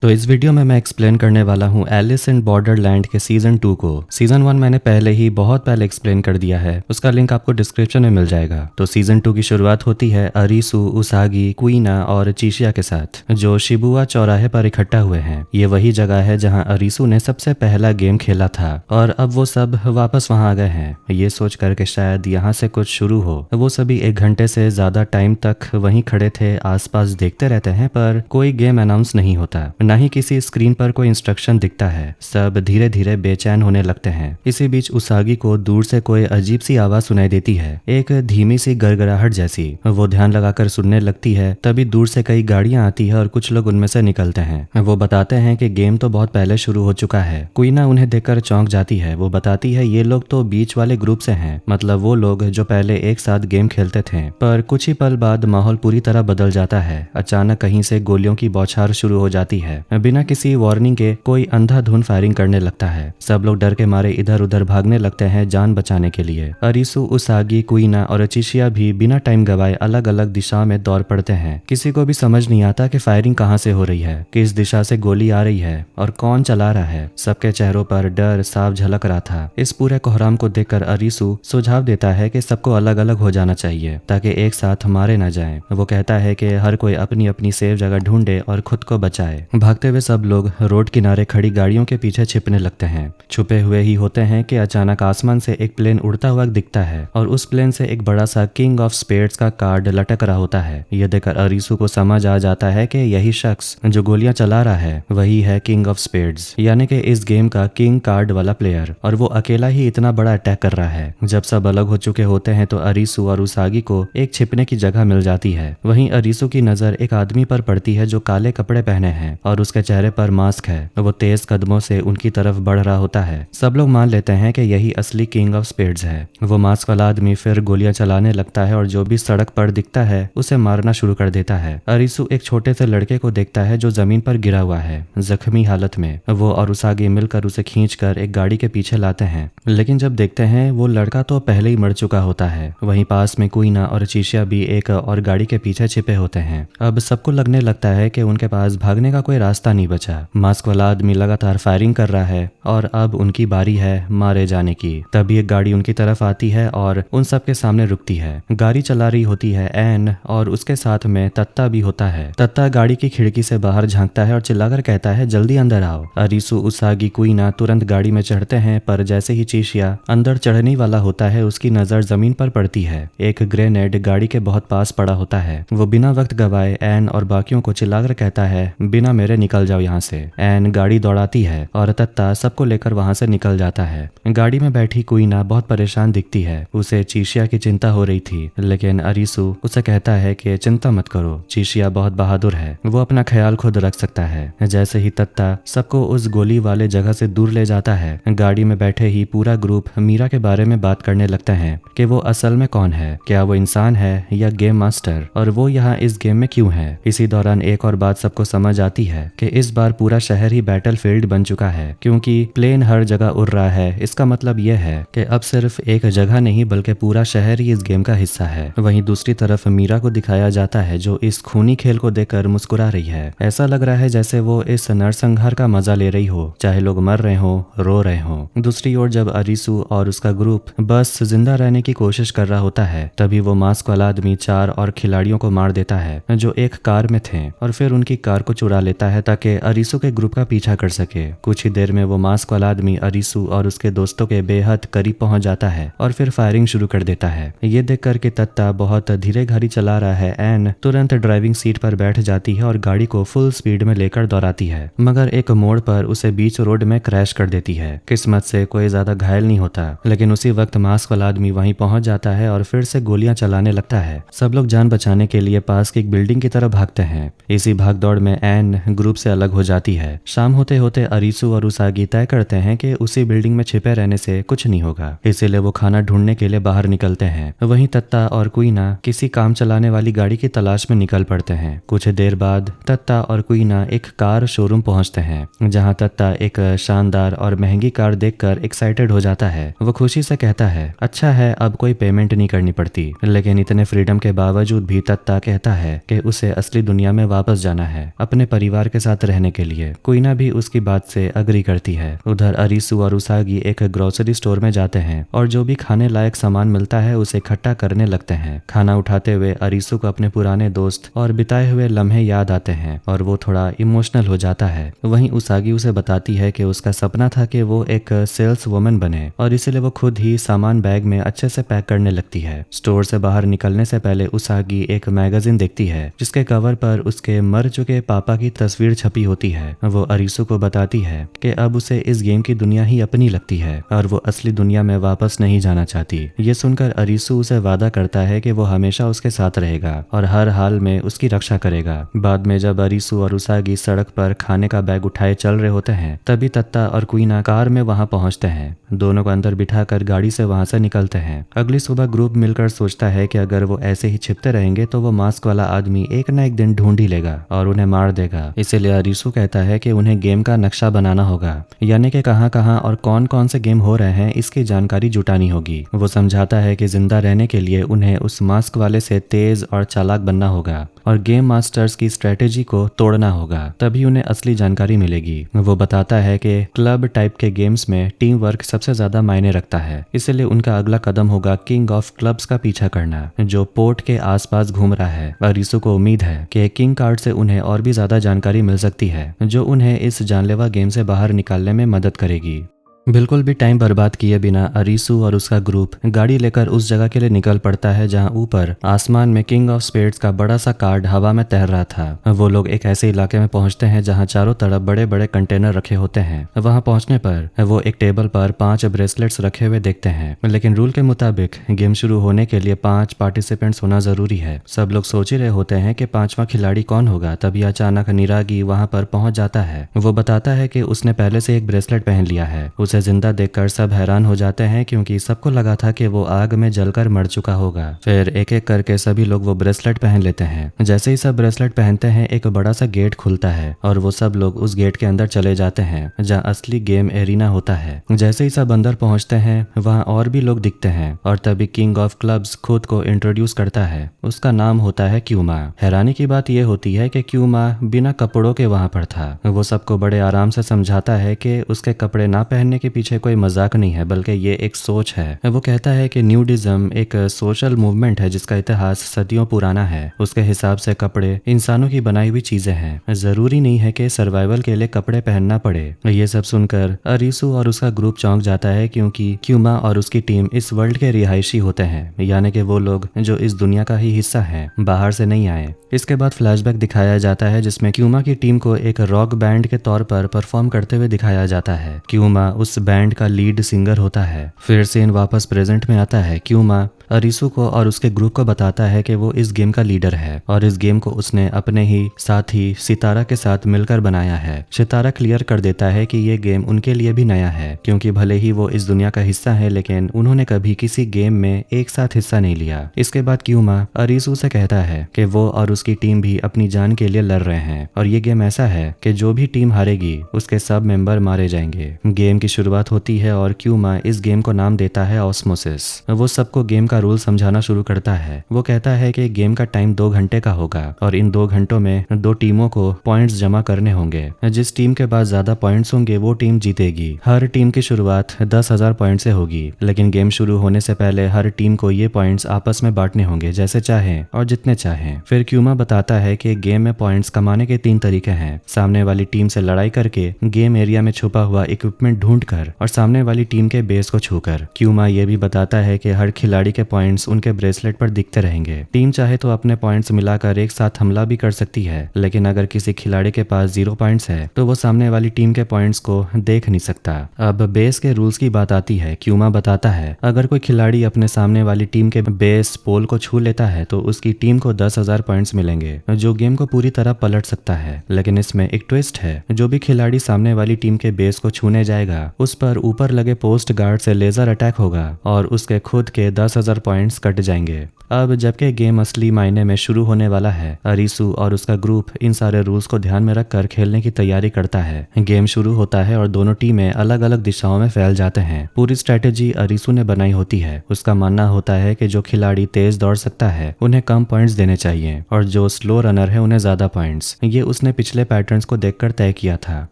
तो इस वीडियो में मैं एक्सप्लेन करने वाला हूँ एलिस इन बॉर्डरलैंड के सीजन 2 को। सीजन 1 मैंने बहुत पहले एक्सप्लेन कर दिया है, उसका लिंक आपको डिस्क्रिप्शन में मिल जाएगा। तो सीजन 2 की शुरुआत होती है अरिसु, उसागी, क्वीना और चीशिया के साथ, जो शिबुआ चौराहे पर इकट्ठा हुए हैं। ये वही जगह है जहाँ अरिसु ने सबसे पहला गेम खेला था और अब वो सब वापस वहाँ आ गए हैं, ये सोच कर के शायद यहाँ से कुछ शुरू हो। वो सभी 1 घंटे से ज्यादा टाइम तक वहीं खड़े थे, आसपास देखते रहते हैं, पर कोई गेम अनाउंस नहीं होता, ना ही किसी स्क्रीन पर कोई इंस्ट्रक्शन दिखता है। सब धीरे धीरे बेचैन होने लगते हैं। इसी बीच उसागी को दूर से कोई अजीब सी आवाज सुनाई देती है, एक धीमी सी गड़गड़ाहट जैसी। वो ध्यान लगाकर सुनने लगती है, तभी दूर से कई गाड़ियां आती है और कुछ लोग उनमें से निकलते हैं। वो बताते हैं कि गेम तो बहुत पहले शुरू हो चुका है। क्वीना उन्हें देखकर चौंक जाती है। वो बताती है ये लोग तो बीच वाले ग्रुप से हैं, मतलब वो लोग जो पहले एक साथ गेम खेलते थे। पर कुछ ही पल बाद माहौल पूरी तरह बदल जाता है। अचानक कहीं से गोलियों की बौछार शुरू हो जाती है। बिना किसी वार्निंग के कोई अंधाधुंध फायरिंग करने लगता है। सब लोग डर के मारे इधर उधर भागने लगते हैं जान बचाने के लिए। अरिसु, उसागी, क्वीना और चिशिया भी बिना टाइम गवाए अलग अलग दिशा में दौड़ पड़ते हैं। किसी को भी समझ नहीं आता कि फायरिंग कहाँ से हो रही है, किस दिशा से गोली आ रही है और कौन चला रहा है। सबके चेहरों पर डर साफ झलक रहा था। इस पूरे कोहराम को देखकर अरिसु सुझाव देता है कि सबको अलग अलग हो जाना चाहिए ताकि एक साथ मारे न जाएं। वो कहता है कि हर कोई अपनी अपनी सेफ जगह ढूंढे और खुद को बचाए। भागते हुए सब लोग रोड किनारे खड़ी गाड़ियों के पीछे छिपने लगते हैं। छुपे हुए ही होते हैं कि अचानक आसमान से एक प्लेन उड़ता हुआ दिखता है और उस प्लेन से एक बड़ा सा किंग ऑफ स्पेड्स का कार्ड लटक रहा होता है। यह देखकर अरिसु को समझ आ जाता है कि यही शख्स जो गोलियां चला रहा है वही है किंग ऑफ स्पेड्स, यानी कि इस गेम का किंग कार्ड वाला प्लेयर, और वो अकेला ही इतना बड़ा अटैक कर रहा है। जब सब अलग हो चुके होते हैं तो अरिसु और उसागी को एक छिपने की जगह मिल जाती है। वहीं अरिसु की नजर एक आदमी पर पड़ती है जो काले कपड़े पहने हैं और उसके चेहरे पर मास्क है। वो तेज कदमों से उनकी तरफ बढ़ रहा होता है। सब लोग मान लेते हैं कि यही असली किंग ऑफ स्पेड्स है। वो मास्क वाला आदमी फिर गोलियां चलाने लगता है और जो भी सड़क पर दिखता है उसे मारना शुरू कर देता है। अरिसु एक छोटे से लड़के को देखता है जो जमीन पर गिरा हुआ है जख्मी हालत में। वो और उसागी मिलकर उसे खींचकर एक गाड़ी के पीछे लाते हैं, लेकिन जब देखते हैं वो लड़का तो पहले ही मर चुका होता है। वहीं पास में क्वीना और चीशिया भी एक और गाड़ी के पीछे छिपे होते हैं। अब सबको लगने लगता है कि उनके पास भागने का कोई रास्ता नहीं बचा। मास्क वाला आदमी लगातार फायरिंग कर रहा है और अब उनकी बारी है मारे जाने की। तभी एक गाड़ी उनकी तरफ आती है और उन सब के सामने रुकती है। गाड़ी चला रही होती है एन, और उसके साथ में तत्ता भी होता है। तत्ता गाड़ी की खिड़की से बाहर झांकता है और चिल्लाकर कहता है जल्दी अंदर आओ। अरिसु, उसागी, क्वीना तुरंत गाड़ी में चढ़ते हैं, पर जैसे ही चीशिया अंदर चढ़ने वाला होता है उसकी नजर जमीन पर पड़ती है। एक ग्रेनेड गाड़ी के बहुत पास पड़ा होता है। वो बिना वक्त गवाए एन और बाकियों को चिल्लाकर कहता है बिना मेरे निकल जाओ यहाँ से। एन गाड़ी दौड़ाती है और तत्ता सबको लेकर वहां से निकल जाता है। गाड़ी में बैठी क्वीना बहुत परेशान दिखती है। उसे चीशिया की चिंता हो रही थी, लेकिन अरिसु उसे कहता है कि चिंता मत करो, चीशिया बहुत बहादुर है, वो अपना ख्याल खुद रख सकता है। जैसे ही तत्ता सबको उस गोली वाले जगह से दूर ले जाता है, गाड़ी में बैठे ही पूरा ग्रुप मीरा के बारे में बात करने लगता है कि वो असल में कौन है, क्या वो इंसान है या गेम मास्टर, और वो यहाँ इस गेम में क्यों है। इसी दौरान एक और बात सबको समझ आती है कि इस बार पूरा शहर ही बैटलफील्ड बन चुका है, क्योंकि प्लेन हर जगह उड़ रहा है। इसका मतलब यह है कि अब सिर्फ एक जगह नहीं बल्कि पूरा शहर ही इस गेम का हिस्सा है। वहीं दूसरी तरफ मीरा को दिखाया जाता है जो इस खूनी खेल को देखकर मुस्कुरा रही है। ऐसा लग रहा है जैसे वो इस नरसंहार का मजा ले रही हो, चाहे लोग मर रहे हो, रो रहे हो। दूसरी ओर जब अरिसु और उसका ग्रुप बस जिंदा रहने की कोशिश कर रहा होता है, तभी वो मास्क वाला आदमी 4 और खिलाड़ियों को मार देता है जो एक कार में थे, और फिर उनकी कार को चुरा लेता है ताकि अरिसु के ग्रुप का पीछा कर सके। कुछ ही देर में वो मास्क वाला आदमी अरिसु और उसके दोस्तों के बेहद करीब पहुंच जाता है और फिर फायरिंग शुरू कर देता है। ये देखकर के तत्ता बहुत धीरे गाड़ी चला रहा है एन तुरंत ड्राइविंग सीट पर बैठ जाती है और गाड़ी को फुल स्पीड में लेकर दौड़ाती है, मगर एक मोड़ पर उसे बीच रोड में क्रैश कर देती है। किस्मत से कोई ज्यादा घायल नहीं होता, लेकिन उसी वक्त मास्क वाला आदमी वहीं पहुंच जाता है और फिर से गोलियां चलाने लगता है। सब लोग जान बचाने के लिए पास की एक बिल्डिंग की तरफ भागते हैं। इसी भागदौड़ में एन ग्रुप से अलग हो जाती है। शाम होते होते अरिसु और उसागी तय करते हैं कि उसी बिल्डिंग में छिपे रहने से कुछ नहीं होगा, इसीलिए वो खाना ढूंढने के लिए बाहर निकलते हैं। वहीं तत्ता और क्वीना किसी काम चलाने वाली गाड़ी की तलाश में निकल पड़ते हैं। कुछ देर बाद तत्ता और क्वीना एक कार शोरूम पहुंचते हैं, जहां तत्ता एक शानदार और महंगी कार देखकर एक्साइटेड हो जाता है। वो खुशी से कहता है अच्छा है अब कोई पेमेंट नहीं करनी पड़ती, लेकिन इतने फ्रीडम के बावजूद भी तत्ता कहता है कि उसे असली दुनिया में वापस जाना है, अपने परिवार के साथ रहने के लिए। कुइना भी उसकी बात से अग्री करती है। उधर अरिसु और उसागी एक ग्रोसरी स्टोर में जाते हैं और जो भी खाने लायक सामान मिलता है उसे इकट्ठा करने लगते हैं। खाना उठाते हुए अरिसु को अपने पुराने दोस्त और बिताए हुए लम्हे याद आते हैं और वो थोड़ा इमोशनल हो जाता है। वहीं उसागी उसे बताती है कि उसका सपना था कि वो एक सेल्स वुमन बने और इसीलिए वो खुद ही सामान बैग में अच्छे से पैक करने लगती है। स्टोर से बाहर निकलने से पहले उसागी एक मैगजीन देखती है जिसके कवर पर उसके मर चुके पापा की तस्वीर छपी होती है। वो अरिसु को बताती है कि अब उसे इस गेम की दुनिया ही अपनी लगती है और वो असली दुनिया में वापस नहीं जाना चाहती। ये सुनकर अरिसु उसे वादा करता है कि वो हमेशा उसके साथ रहेगा और हर हाल में उसकी रक्षा करेगा। बाद में जब अरिसु और उसागी सड़क पर खाने का बैग उठाए चल रहे होते हैं तभी तत्ता और कुइना कार में वहां पहुंचते हैं। दोनों को अंदर बिठाकर गाड़ी से वहां से निकलते हैं। अगली सुबह ग्रुप मिलकर सोचता है कि अगर वो ऐसे ही छिपते रहेंगे तो वो मास्क वाला आदमी एक न एक दिन ढूंढ ही लेगा और उन्हें मार देगा। इसीलिए अरिसु कहता है कि उन्हें गेम का नक्शा बनाना होगा, यानी कि कहां और कौन कौन से गेम हो रहे हैं इसकी जानकारी जुटानी होगी। वो समझाता है कि जिंदा रहने के लिए उन्हें उस मास्क वाले से तेज और चालाक बनना होगा और गेम मास्टर्स की स्ट्रेटेजी को तोड़ना होगा, तभी उन्हें असली जानकारी मिलेगी। वो बताता है कि क्लब टाइप के गेम्स में टीम वर्क सबसे ज्यादा मायने रखता है, इसलिए उनका अगला कदम होगा किंग ऑफ क्लब्स का पीछा करना जो पोर्ट के आसपास घूम रहा है। अरिसु को उम्मीद है कि किंग कार्ड से उन्हें और भी ज्यादा जानकारी मिल सकती है जो उन्हें इस जानलेवा गेम से बाहर निकालने में मदद करेगी। बिल्कुल भी टाइम बर्बाद किए बिना अरिसु और उसका ग्रुप गाड़ी लेकर उस जगह के लिए निकल पड़ता है जहां ऊपर आसमान में किंग ऑफ स्पेड्स का बड़ा सा कार्ड हवा में तैर रहा था। वो लोग एक ऐसे इलाके में पहुंचते हैं जहां चारों तरफ बड़े बड़े कंटेनर रखे होते हैं। वहां पहुंचने पर वो एक टेबल पर 5 ब्रेसलेट्स रखे हुए देखते हैं, लेकिन रूल के मुताबिक गेम शुरू होने के लिए 5 पार्टिसिपेंट्स होना जरूरी है। सब लोग सोच ही रहे होते हैं कि 5वां खिलाड़ी कौन होगा, तभी अचानक निरागी वहां पर पहुंच जाता है। वो बताता है कि उसने पहले से एक ब्रेसलेट पहन लिया है। उसे जिंदा देखकर सब हैरान हो जाते हैं क्योंकि सबको लगा था कि वो आग में जलकर मर चुका होगा। फिर एक एक करके सभी लोग वो ब्रेसलेट पहन लेते हैं। जैसे ही सब ब्रेसलेट पहनते हैं एक बड़ा सा गेट खुलता है और वो सब लोग उस गेट के अंदर चले जाते हैं जहाँ असली गेम एरिना होता है। जैसे ही सब अंदर पहुंचते हैं वहाँ और भी लोग दिखते हैं और तभी किंग ऑफ क्लब्स खुद को इंट्रोड्यूस करता है। उसका नाम होता है क्यूमा। हैरानी की बात यह होती है कि क्यूमा बिना कपड़ों के वहाँ पर था। वो सबको बड़े आराम से समझाता है कि उसके कपड़े ना पहनने के पीछे कोई मजाक नहीं है, बल्कि ये एक सोच है। वो कहता है कि न्यूडिज्म एक सोशल मूवमेंट है जिसका इतिहास सदियों पुराना है। उसके हिसाब से कपड़े इंसानों की बनाई हुई चीजें हैं, जरूरी नहीं है कि सर्वाइवल के लिए कपड़े पहनना पड़े। ये सब सुनकर अरिसु और उसका ग्रुप चौंक जाता है क्योंकि क्यूमा और उसकी टीम इस वर्ल्ड के रिहायशी होते हैं, यानी कि वो लोग जो इस दुनिया का ही हिस्सा है, बाहर से नहीं आए। इसके बाद फ्लैशबैक दिखाया जाता है जिसमें क्यूमा की टीम को एक रॉक बैंड के तौर पर परफॉर्म करते हुए दिखाया जाता है। क्यूमा उस बैंड का लीड सिंगर होता है। फिर सीन वापस प्रेजेंट में आता है। क्यूमा अरिसु को और उसके ग्रुप को बताता है कि वो इस गेम का लीडर है और इस गेम को उसने अपने ही साथी सितारा के साथ मिलकर बनाया है। सितारा क्लियर कर देता है कि ये गेम उनके लिए भी नया है क्योंकि भले ही वो इस दुनिया का हिस्सा है लेकिन उन्होंने कभी किसी गेम में एक साथ हिस्सा नहीं लिया। इसके बाद क्यूमा अरिसु से कहता है कि वो और उसकी टीम भी अपनी जान के लिए लड़ रहे हैं और ये गेम ऐसा है कि जो भी टीम हारेगी उसके सब मेंबर मारे जाएंगे। गेम की शुरुआत होती है और क्यूमा इस गेम को नाम देता है ऑस्मोसिस। वो सबको गेम का रूल समझाना शुरू करता है। वो कहता है कि गेम का टाइम 2 घंटे का होगा और इन 2 घंटों में 2 टीमों को पॉइंट्स जमा करने होंगे। जिस टीम के पास ज्यादा पॉइंट्स होंगे वो टीम जीतेगी। हर टीम की शुरुआत 10,000 पॉइंट से होगी, लेकिन गेम शुरू होने से पहले हर टीम को ये पॉइंट्स आपस में बांटने होंगे जैसे चाहें और जितने चाहें। फिर क्यूमा बताता है कि गेम में पॉइंट्स कमाने के 3 तरीके हैं। सामने वाली टीम से लड़ाई करके, गेम एरिया में छुपा हुआ इक्विपमेंट ढूंढकर और सामने वाली टीम के बेस को छूकर। क्यूमा ये भी बताता है कि हर खिलाड़ी के पॉइंट्स उनके ब्रेसलेट पर दिखते रहेंगे। टीम चाहे तो अपने पॉइंट्स मिलाकर एक साथ हमला भी कर सकती है, लेकिन अगर किसी खिलाड़ी के पास 0 पॉइंट्स है तो वो सामने वाली टीम के पॉइंट्स को देख नहीं सकता। अब बेस के रूल्स की बात आती है। क्यूमा बताता है अगर कोई खिलाड़ी अपने सामने वाली टीम के बेस पोल को छू लेता है तो उसकी टीम को 10,000 पॉइंट्स मिलेंगे, जो गेम को पूरी तरह पलट सकता है। लेकिन इसमें एक ट्विस्ट है, जो भी खिलाड़ी सामने वाली टीम के बेस को छूने जाएगा उस पर ऊपर लगे पोस्ट गार्ड से लेजर अटैक होगा और उसके खुद के 10,000 पॉइंट्स कट जाएंगे। अब जबकि गेम असली मायने में शुरू होने वाला है, अरीसू और उसका ग्रुप इन सारे रूल्स को ध्यान में रखकर खेलने की तैयारी करता है। गेम शुरू होता है और दोनों टीमें अलग अलग दिशाओं में फैल जाते हैं। पूरी स्ट्रेटेजी अरीसू ने बनाई होती है। उसका मानना होता है कि जो खिलाड़ी तेज दौड़ सकता है उन्हें कम पॉइंट्स देने चाहिए और जो स्लो रनर है उन्हें ज्यादा पॉइंट्स। ये उसने पिछले पैटर्न्स को देखकर तय किया था।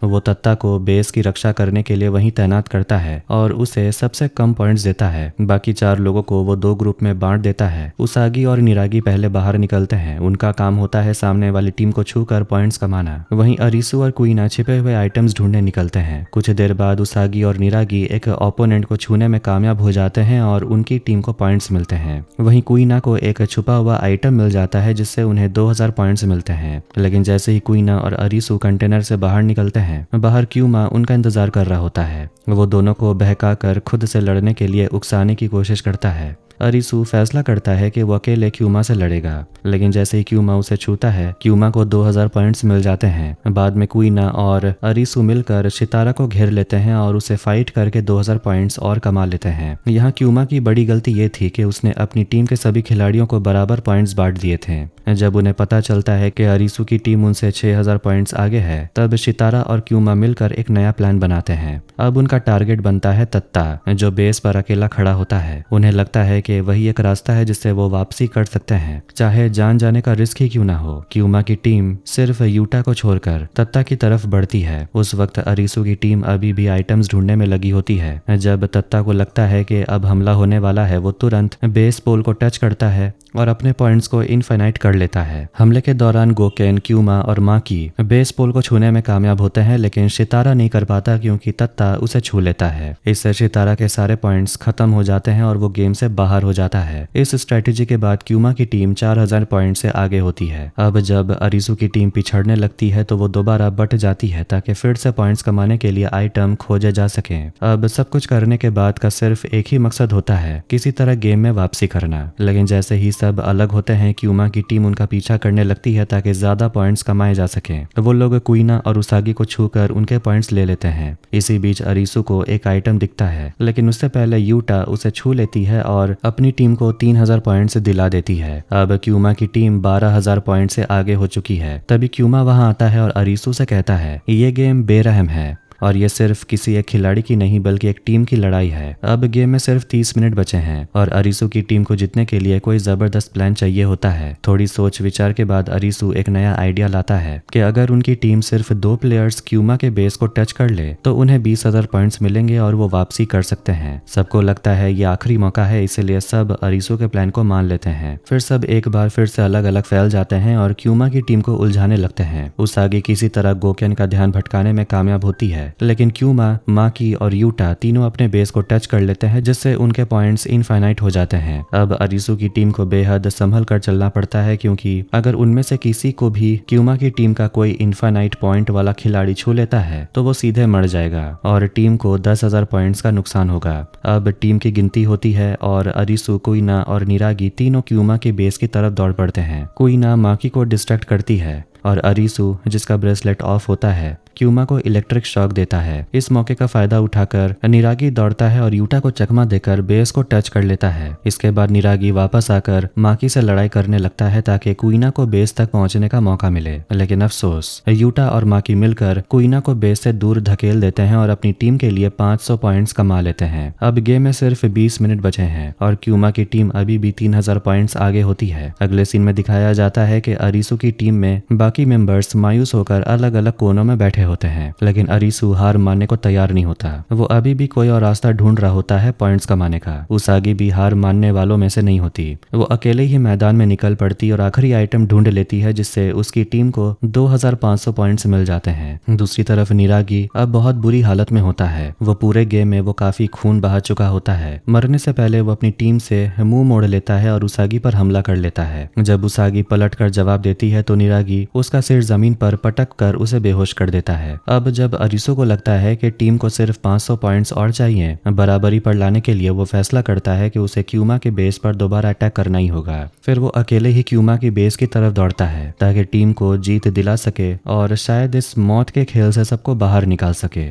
वो तत्ता को बेस की रक्षा करने के लिए वहीं तैनात करता है और उसे सबसे कम पॉइंट्स देता है। बाकी 4 लोगों को वो 2 ग्रुप में बांट देता है। उसागी और निरागी पहले बाहर निकलते हैं। उनका काम होता है सामने वाली टीम को छूकर पॉइंट्स कमाना। वहीं अरीसू और कुइना छिपे हुए आइटम्स ढूंढने निकलते हैं। कुछ देर बाद उसागी और निरागी एक ओपोनेंट को छूने में कामयाब हो जाते हैं और उनकी टीम को पॉइंट्स मिलते हैं। वहीं कुइना को एक छुपा हुआ आइटम मिल जाता है जिससे उन्हें 2000 पॉइंट्स मिलते हैं। लेकिन जैसे ही कुइना और अरीसू कंटेनर से बाहर निकलते हैं, बाहर क्यूमा उनका इंतजार कर रहा होता है। वो दोनों को बहकाकर खुद से लड़ने के लिए उकसाने की कोशिश करता है। अरीसू फैसला करता है कि वो अकेले क्यूमा से लड़ेगा, लेकिन जैसे ही क्यूमा उसे छूता है, क्यूमा को 2000 पॉइंट्स मिल जाते हैं। बाद में कुइना और अरीसू मिलकर सितारा को घेर लेते हैं और उसे फाइट करके 2000 पॉइंट्स और कमा लेते हैं। यहाँ क्यूमा की बड़ी गलती ये थी कि उसने अपनी टीम के सभी खिलाड़ियों को बराबर पॉइंट्स बांट दिए थे। जब उन्हें पता चलता है कि अरीसू की टीम उनसे 6000 पॉइंट्स आगे है, तब सितारा और क्यूमा मिलकर एक नया प्लान बनाते हैं। अब उनका टारगेट बनता है तत्ता, जो बेस पर अकेला खड़ा होता है। उन्हें लगता है कि वही एक रास्ता है जिससे वो वापसी कर सकते हैं, चाहे जान जाने का रिस्क ही क्यों ना हो। क्यूमा की टीम सिर्फ यूटा को छोड़कर तत्ता की तरफ बढ़ती है। उस वक्त अरीसू की टीम अभी भी आइटम्स ढूंढने में लगी होती है। जब तत्ता को लगता है कि अब हमला होने वाला है, वो तुरंत बेस पोल को टच करता है और अपने पॉइंट्स को इनफाइनाइट कर लेता है। हमले के दौरान गोकेन, क्यूमा और माकी बेस पोल को छूने में कामयाब होते हैं, लेकिन सितारा नहीं कर पाता क्योंकि तत्ता उसे छू लेता है। इससे सितारा के सारे पॉइंट्स खत्म हो जाते हैं और वो गेम से बाहर हो जाता है। इस स्ट्रेटेजी के बाद क्यूमा की टीम 4000 पॉइंट से आगे होती है। अब जब अरीसू की टीम पिछड़ने लगती है तो वो दोबारा बट जाती है ताकि फिर से पॉइंट्स कमाने के लिए आइटम खोजे जा सके। अब सब कुछ करने के बाद का सिर्फ एक ही मकसद होता है, किसी तरह गेम में वापसी करना। लेकिन जैसे ही सब अलग होते हैं, क्यूमा की टीम उनका पीछा करने लगती है ताकि ज्यादा पॉइंट्स कमाए जा सके। वो लोग कुइना और उसागी को छूकर उनके पॉइंट्स ले लेते हैं। इसी बीच अरीसू को एक आइटम दिखता है, लेकिन उससे पहले यूटा उसे छू लेती है और अपनी टीम को 3000 पॉइंट्स दिला देती है। अब क्यूमा की टीम 12000 पॉइंट से आगे हो चुकी है। तभी क्यूमा वहां आता है और अरीसू से कहता है, ये गेम बेरहम है और ये सिर्फ किसी एक खिलाड़ी की नहीं बल्कि एक टीम की लड़ाई है। अब गेम में सिर्फ 30 मिनट बचे हैं और अरीसू की टीम को जीतने के लिए कोई जबरदस्त प्लान चाहिए होता है। थोड़ी सोच विचार के बाद अरीसू एक नया आइडिया लाता है कि अगर उनकी टीम सिर्फ 2 प्लेयर्स क्यूमा के बेस को टच कर ले तो उन्हें 20,000 पॉइंट्स मिलेंगे और वो वापसी कर सकते हैं। सबको लगता है ये आखिरी मौका है, इसलिए सब अरीसू के प्लान को मान लेते हैं। फिर सब एक बार फिर से अलग अलग फैल जाते हैं और क्यूमा की टीम को उलझाने लगते हैं। उसागी किसी तरह गोकेन का ध्यान भटकाने में कामयाब होती है, लेकिन क्यूमा, माकी और यूटा तीनों अपने बेस को टच कर लेते हैं, जिससे उनके पॉइंट्स इनफाइनाइट हो जाते हैं। अब अरीसू की टीम को बेहद संभल कर चलना पड़ता है, क्योंकि अगर उनमें से किसी को भी क्यूमा की टीम का कोई इनफाइनाइट पॉइंट वाला खिलाड़ी छू लेता है तो वो सीधे मर जाएगा और टीम को 10,000 पॉइंट्स का नुकसान होगा। अब टीम की गिनती होती है और अरीसू, कुइना और निरागी तीनों क्यूमा के बेस की तरफ दौड़ पड़ते हैं। कुइना माकी को डिस्ट्रैक्ट करती है और अरीसू, जिसका ब्रेसलेट ऑफ होता है, क्यूमा को इलेक्ट्रिक शॉक देता है। इस मौके का फायदा उठाकर निरागी दौड़ता है और यूटा को चकमा देकर बेस को टच कर लेता है। इसके बाद निरागी वापस आकर माकी से लड़ाई करने लगता है ताकि कुइना को बेस तक पहुंचने का मौका मिले, लेकिन अफसोस यूटा और माकी मिलकर कुइना को बेस से दूर धकेल देते हैं और अपनी टीम के लिए 500 पॉइंट्स कमा लेते हैं। अब गेम में सिर्फ 20 मिनट बचे हैं और क्यूमा की टीम अभी भी 3000 पॉइंट्स आगे होती है। अगले सीन में दिखाया जाता है कि अरीसू की टीम में बाकी मेंबर्स मायूस होकर अलग अलग कोनों में बैठे होते हैं, लेकिन अरीसू हार मानने को तैयार नहीं होता। वो अभी भी कोई और रास्ता ढूंढ रहा होता है पॉइंट्स कमाने का। उसागी भी हार मानने वालों में से नहीं होती। वो अकेले ही मैदान में निकल पड़ती और आखिरी आइटम ढूंढ लेती है, जिससे उसकी टीम को 2500 पॉइंट्स मिल जाते हैं। दूसरी तरफ निरागी अब बहुत बुरी हालत में होता है। वो पूरे गेम में वो काफी खून बहा चुका होता है। मरने से पहले वो अपनी टीम से मुंह मोड़ लेता है और उसागी पर हमला कर लेता है। जब उसागी पलट कर जवाब देती है तो निरागी उसका सिर जमीन पर पटक कर उसे बेहोश कर देता है। अब जब अरीसू को लगता है कि टीम को सिर्फ 500 पॉइंट्स और चाहिए बराबरी पर लाने के लिए, वो फैसला करता है कि उसे क्यूमा के बेस पर दोबारा अटैक करना ही होगा। फिर वो अकेले ही क्यूमा की बेस की तरफ दौड़ता है ताकि टीम को जीत दिला सके और शायद इस मौत के खेल से सबको बाहर निकाल सके।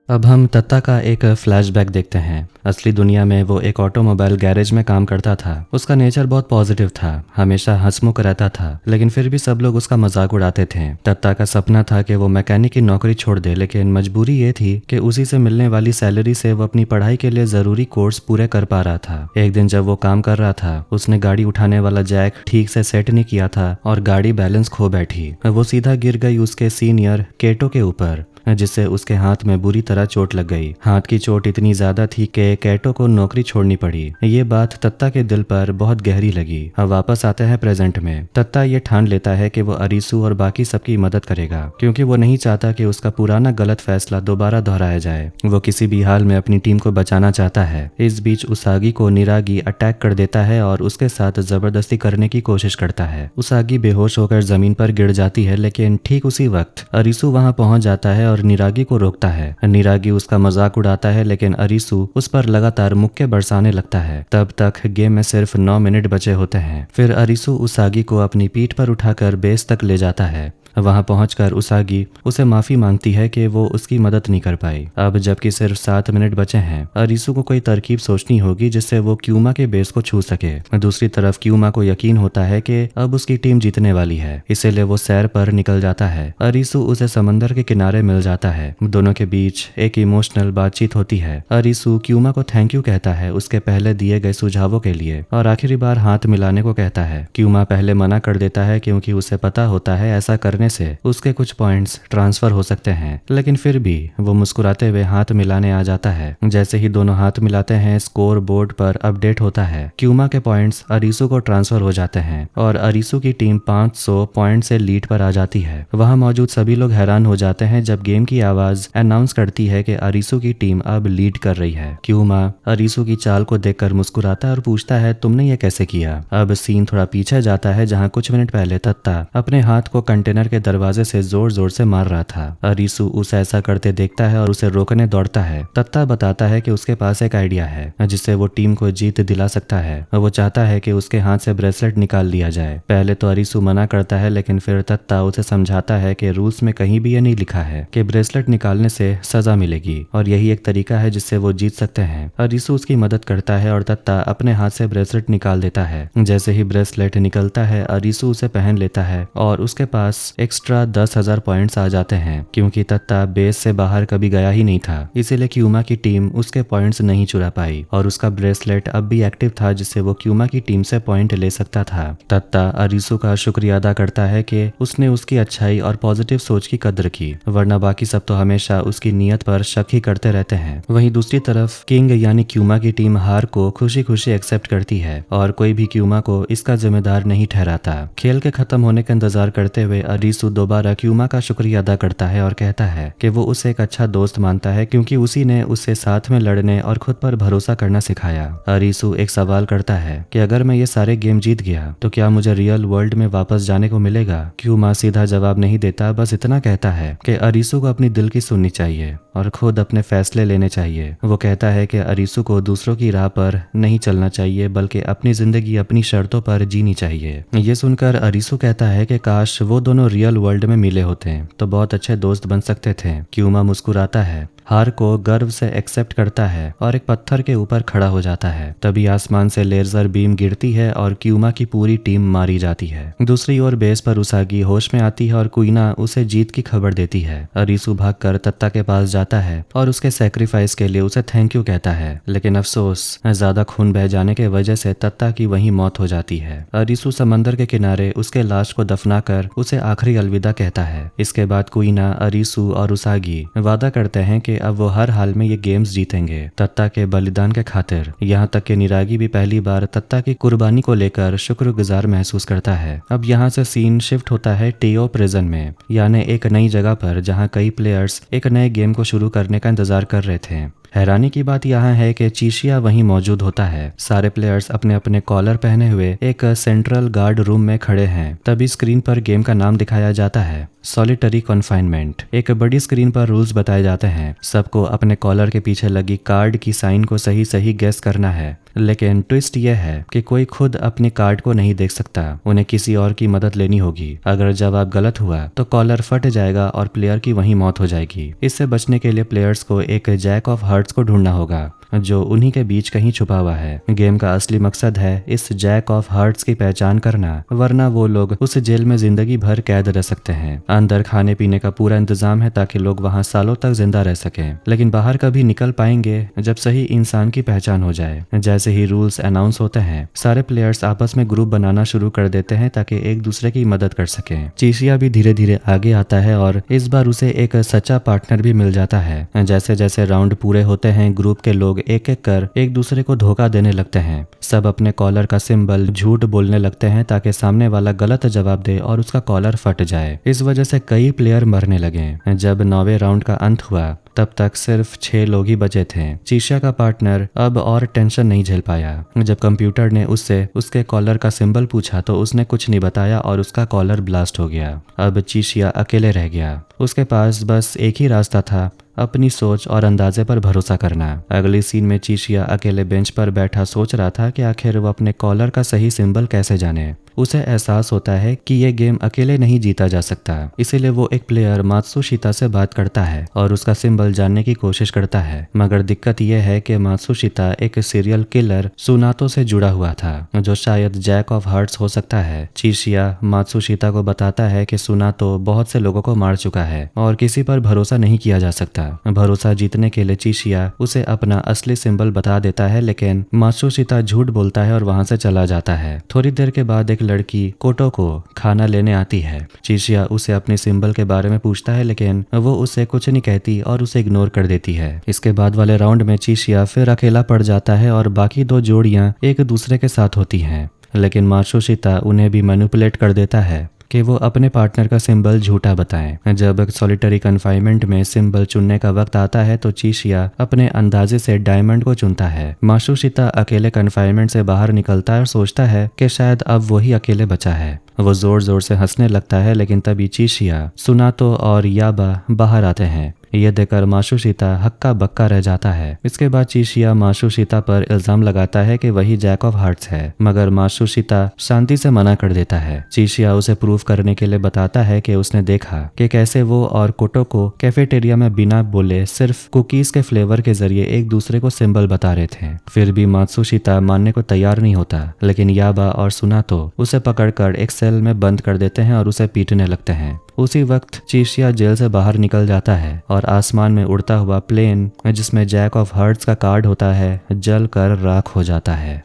अब हम तत्ता का एक फ्लैशबैक देखते हैं। असली दुनिया में वो एक ऑटोमोबाइल गैरेज में काम करता था। उसका नेचर बहुत पॉजिटिव था, हमेशा हंसमुख रहता था, लेकिन फिर भी सब लोग उसका मजाक उड़ाते थे। तत्ता का सपना था कि वो मैकेनिक की नौकरी छोड़ दे, लेकिन मजबूरी ये थी कि उसी से मिलने वाली सैलरी से वो अपनी पढ़ाई के लिए जरूरी कोर्स पूरे कर पा रहा था। एक दिन जब वो काम कर रहा था, उसने गाड़ी उठाने वाला जैक ठीक से सेट नहीं किया था और गाड़ी बैलेंस खो बैठी। वो सीधा गिर गई उसके सीनियर केटो के ऊपर, जिससे उसके हाथ में बुरी तरह चोट लग गई। हाथ की चोट इतनी ज्यादा थी कि कैटो को नौकरी छोड़नी पड़ी। ये बात तत्ता के दिल पर बहुत गहरी लगी। अब वापस आते हैं प्रेजेंट में। तत्ता ये ठान लेता है कि वो अरीसू और बाकी सबकी मदद करेगा, क्योंकि वो नहीं चाहता कि उसका पुराना गलत फैसला दोबारा दोहराया जाए। वो किसी भी हाल में अपनी टीम को बचाना चाहता है। इस बीच उसागी को निरागी अटैक कर देता है और उसके साथ जबरदस्ती करने की कोशिश करता है। उसागी बेहोश होकर जमीन पर गिर जाती है, लेकिन ठीक उसी वक्त अरीसू वहां पहुंच जाता है और निरागी को रोकता है। निरागी उसका मजाक उड़ाता है, लेकिन अरीसू उस पर लगातार मुक्के बरसाने लगता है। तब तक गेम में सिर्फ 9 मिनट बचे होते हैं। फिर अरीसू उसागी को अपनी पीठ पर उठाकर बेस तक ले जाता है। वहां पहुंचकर उसागी उसे माफी मांगती है कि वो उसकी मदद नहीं कर पाई। अब जबकि सिर्फ 7 मिनट बचे हैं, अरीसू को कोई तरकीब सोचनी होगी जिससे वो क्यूमा के बेस को छू सके। दूसरी तरफ क्यूमा को यकीन होता है कि अब उसकी टीम जीतने वाली है, इसीलिए वो सैर पर निकल जाता है। अरीसू उसे समंदर के किनारे मिल जाता है। दोनों के बीच एक इमोशनल बातचीत होती है। अरीसू क्यूमा को थैंक यू कहता है उसके पहले दिए गए सुझावों के लिए, और आखिरी बार हाथ मिलाने को कहता है। क्यूमा पहले मना कर देता है, क्योंकि उसे पता होता है ऐसा करने से उसके कुछ पॉइंट्स ट्रांसफर हो सकते हैं, लेकिन फिर भी वो मुस्कुराते हुए हाथ मिलाने आ जाता है। जैसे ही दोनों हाथ मिलाते हैं, स्कोर बोर्ड पर अपडेट होता है। क्यूमा के पॉइंट्स अरीसू को ट्रांसफर हो जाते हैं और अरीसू की टीम 500 पॉइंट से लीड पर आ जाती है। वहां मौजूद सभी लोग हैरान हो जाते हैं जब गेम की आवाज अनाउंस करती है कि अरीसू की टीम अब लीड कर रही है। क्यूमा अरीसू की चाल को देखकर मुस्कुराता है और पूछता है, तुमने ये कैसे किया? अब सीन थोड़ा पीछे जाता है, जहाँ कुछ मिनट पहले तत्ता अपने हाथ को कंटेनर के दरवाजे से जोर जोर से मार रहा था। अरीसू उसे ऐसा करते देखता है और उसे रोकने दौड़ता है। तत्ता बताता है कि उसके पास एक आइडिया है जिससे वो टीम को जीत दिला सकता है। वो चाहता है कि उसके हाथ से ब्रेसलेट निकाल लिया जाए। पहले तो अरीसू मना करता है, लेकिन फिर तत्ता उसे समझाता है कि रूल्स में कहीं भी ये नहीं लिखा है कि ब्रेसलेट निकालने से सजा मिलेगी, और यही एक तरीका है जिससे वो जीत सकते हैं। अरीसू उसकी मदद करता है और तत्ता अपने हाथ से ब्रेसलेट निकाल देता है। जैसे ही ब्रेसलेट निकलता है, अरीसू उसे पहन लेता है और उसके पास एक्स्ट्रा 10,000 पॉइंट्स आ जाते हैं। क्योंकि तत्ता बेस से बाहर कभी गया ही नहीं था, इसीलिए क्यूमा की टीम उसके पॉइंट्स नहीं चुरा पाई, और उसका ब्रेसलेट अब भी एक्टिव था, जिससे वो क्यूमा की टीम से पॉइंट ले सकता था। तत्ता अरीसू का शुक्रिया अदा करता है कि उसने उसकी अच्छाई और पॉजिटिव सोच की कद्र की, वरना बाकी सब तो हमेशा उसकी नीयत पर शक ही करते रहते हैं। वहीं दूसरी तरफ किंग यानी क्यूमा की टीम हार को खुशी खुशी एक्सेप्ट करती है और कोई भी क्यूमा को इसका जिम्मेदार नहीं ठहराता। खेल के खत्म होने का इंतजार करते हुए अरीसू दोबारा क्यूमा का शुक्रिया अदा करता है और कहता है कि वो उसे एक अच्छा दोस्त मानता है, क्योंकि उसी ने उसे साथ में लड़ने और खुद पर भरोसा करना सिखाया। अरीसू एक सवाल करता है कि अगर मैं ये सारे गेम जीत गया तो क्या मुझे रियल वर्ल्ड में वापस जाने को मिलेगा? क्यूमा सीधा जवाब नहीं देता, बस इतना कहता है कि अरीसू को अपनी दिल की सुननी चाहिए और खुद अपने फैसले लेने चाहिए। वो कहता है कि अरीसू को दूसरों की राह पर नहीं चलना चाहिए, बल्कि अपनी जिंदगी अपनी शर्तों पर जीनी चाहिए। ये सुनकर अरीसू कहता है कि काश वो दोनों रियल वर्ल्ड में मिले होते तो बहुत अच्छे दोस्त बन सकते थे। क्यूमा मुस्कुराता है, हार को गर्व से एक्सेप्ट करता है और एक पत्थर के ऊपर खड़ा हो जाता है। तभी आसमान से लेजर बीम गिरती है और क्यूमा की पूरी टीम मारी जाती है। दूसरी ओर बेस पर उसागी होश में आती है और कुइना उसे जीत की खबर देती है। अरीसू भागकर तत्ता के पास जाता है और उसके सैक्रिफाइस के लिए उसे थैंक यू कहता है, लेकिन अफसोस ज्यादा खून बह जाने के वजह से तत्ता की वहीं मौत हो जाती है। अरीसू समंदर के किनारे उसके लाश को दफनाकर उसे आखिरी अलविदा कहता है। इसके बाद कुइना, अरीसू और उसागी वादा करते हैं कि अब वो हर हाल में ये गेम्स जीतेंगे, तत्ता के बलिदान के खातिर। यहाँ तक कि निरागी भी पहली बार तत्ता की कुर्बानी को लेकर शुक्रगुजार महसूस करता है। अब यहाँ से सीन शिफ्ट होता है टेओ प्रिजन में, यानी एक नई जगह पर जहाँ कई प्लेयर्स एक नए गेम को शुरू करने का इंतजार कर रहे थे। हैरानी की बात यहाँ है कि चीशिया वहीं मौजूद होता है। सारे प्लेयर्स अपने अपने कॉलर पहने हुए एक सेंट्रल गार्ड रूम में खड़े हैं। तभी स्क्रीन पर गेम का नाम दिखाया जाता है, सॉलिटरी कन्फाइनमेंट। एक बड़ी स्क्रीन पर रूल्स बताए जाते हैं। सबको अपने कॉलर के पीछे लगी कार्ड की साइन को सही सही गेस करना है। लेकिन ट्विस्ट यह है कि कोई खुद अपनी कार्ड को नहीं देख सकता, उन्हें किसी और की मदद लेनी होगी। अगर जवाब गलत हुआ तो कॉलर फट जाएगा और प्लेयर की वहीं मौत हो जाएगी। इससे बचने के लिए प्लेयर्स को एक जैक ऑफ हार्ट्स को ढूंढना होगा जो उन्हीं के बीच कहीं छुपा हुआ है। गेम का असली मकसद है इस जैक ऑफ हार्ट्स की पहचान करना, वरना वो लोग उस जेल में जिंदगी भर कैद रह सकते हैं। अंदर खाने पीने का पूरा इंतजाम है ताकि लोग वहां सालों तक जिंदा रह सकें, लेकिन बाहर कभी निकल पाएंगे जब सही इंसान की पहचान हो जाए। जैसे ही रूल्स अनाउंस होते हैं, सारे प्लेयर्स आपस में ग्रुप बनाना शुरू कर देते हैं ताकि एक दूसरे की मदद कर सकें। चीशिया भी धीरे धीरे आगे आता है और इस बार उसे एक सच्चा पार्टनर भी मिल जाता है। जैसे जैसे राउंड पूरे होते हैं, ग्रुप के लोग एक एक कर एक दूसरे को धोखा देने लगते हैं। सब अपने कॉलर का सिंबल झूठ बोलने लगते हैं ताकि सामने वाला गलत जवाब दे और उसका कॉलर फट जाए। इस वजह से कई प्लेयर मरने लगे। जब 9वें राउंड का अंत हुआ तब तक सिर्फ 6 लोग ही बचे थे। चीशिया का पार्टनर अब और टेंशन नहीं झेल पाया। जब कंप्यूटर ने उससे उसके कॉलर का सिंबल पूछा तो उसने कुछ नहीं बताया और उसका कॉलर ब्लास्ट हो गया। अब चीशिया अकेले रह गया। उसके पास बस एक ही रास्ता था, अपनी सोच और अंदाजे पर भरोसा करना। अगली सीन में चीशिया अकेले बेंच पर बैठा सोच रहा था कि आखिर वो अपने कॉलर का सही सिंबल कैसे जाने। उसे एहसास होता है कि ये गेम अकेले नहीं जीता जा सकता, इसीलिए वो एक प्लेयर मात्सुशिता से बात करता है और उसका सिंबल जानने की कोशिश करता है। मगर दिक्कत यह है कि मात्सुशिता एक सीरियल किलर सुनातो से जुड़ा हुआ था, जो शायद जैक ऑफ हार्ट्स हो सकता है। चीशिया मात्सुशिता को बताता है कि सुनातो बहुत से लोगों को मार चुका है और किसी पर भरोसा नहीं किया जा सकता। भरोसा जीतने के लिए चीशिया उसे अपना असली सिंबल बता देता है, लेकिन मात्सुशिता झूठ बोलता है और वहां से चला जाता है। थोड़ी देर के बाद एक लड़की कोटो को खाना लेने आती है। चीशिया उसे अपने सिंबल के बारे में पूछता है, लेकिन वो उसे कुछ नहीं कहती और उसे इग्नोर कर देती है। इसके बाद वाले राउंड में चीशिया फिर अकेला पड़ जाता है और बाकी 2 जोड़ियां एक दूसरे के साथ होती हैं, लेकिन मात्सुशिता उन्हें भी मैनिपुलेट कर देता है कि वो अपने पार्टनर का सिंबल झूठा बताएं। जब सॉलिटरी कन्फाइनमेंट में सिंबल चुनने का वक्त आता है तो चीशिया अपने अंदाजे से डायमंड को चुनता है। मात्सुशिता अकेले कन्फाइनमेंट से बाहर निकलता है और सोचता है कि शायद अब वही अकेले बचा है। वो जोर जोर से हंसने लगता है, लेकिन तभी चीशिया, सुनातो और याबा बाहर आते हैं। यह देखकर मात्सुशिता हक्का बक्का रह जाता है। इसके बाद चीशिया मात्सुशिता पर इल्जाम लगाता है कि वही जैक ऑफ हार्ट्स है, मगर मात्सुशिता शांति से मना कर देता है। चीशिया उसे प्रूफ करने के लिए बताता है कि उसने देखा कि कैसे वो और कोटो को कैफेटेरिया में बिना बोले सिर्फ कुकीज के फ्लेवर के जरिए एक दूसरे को सिंबल बता रहे थे। फिर भी मात्सुशिता मानने को तैयार नहीं होता, लेकिन याबा और सुनातो उसे पकड़कर एक सेल में बंद कर देते हैं और उसे पीटने लगते हैं। उसी वक्त चीशिया जेल से बाहर निकल जाता है और आसमान में उड़ता हुआ प्लेन जिसमें जैक ऑफ हार्ट्स का कार्ड होता है जल कर राख हो जाता है।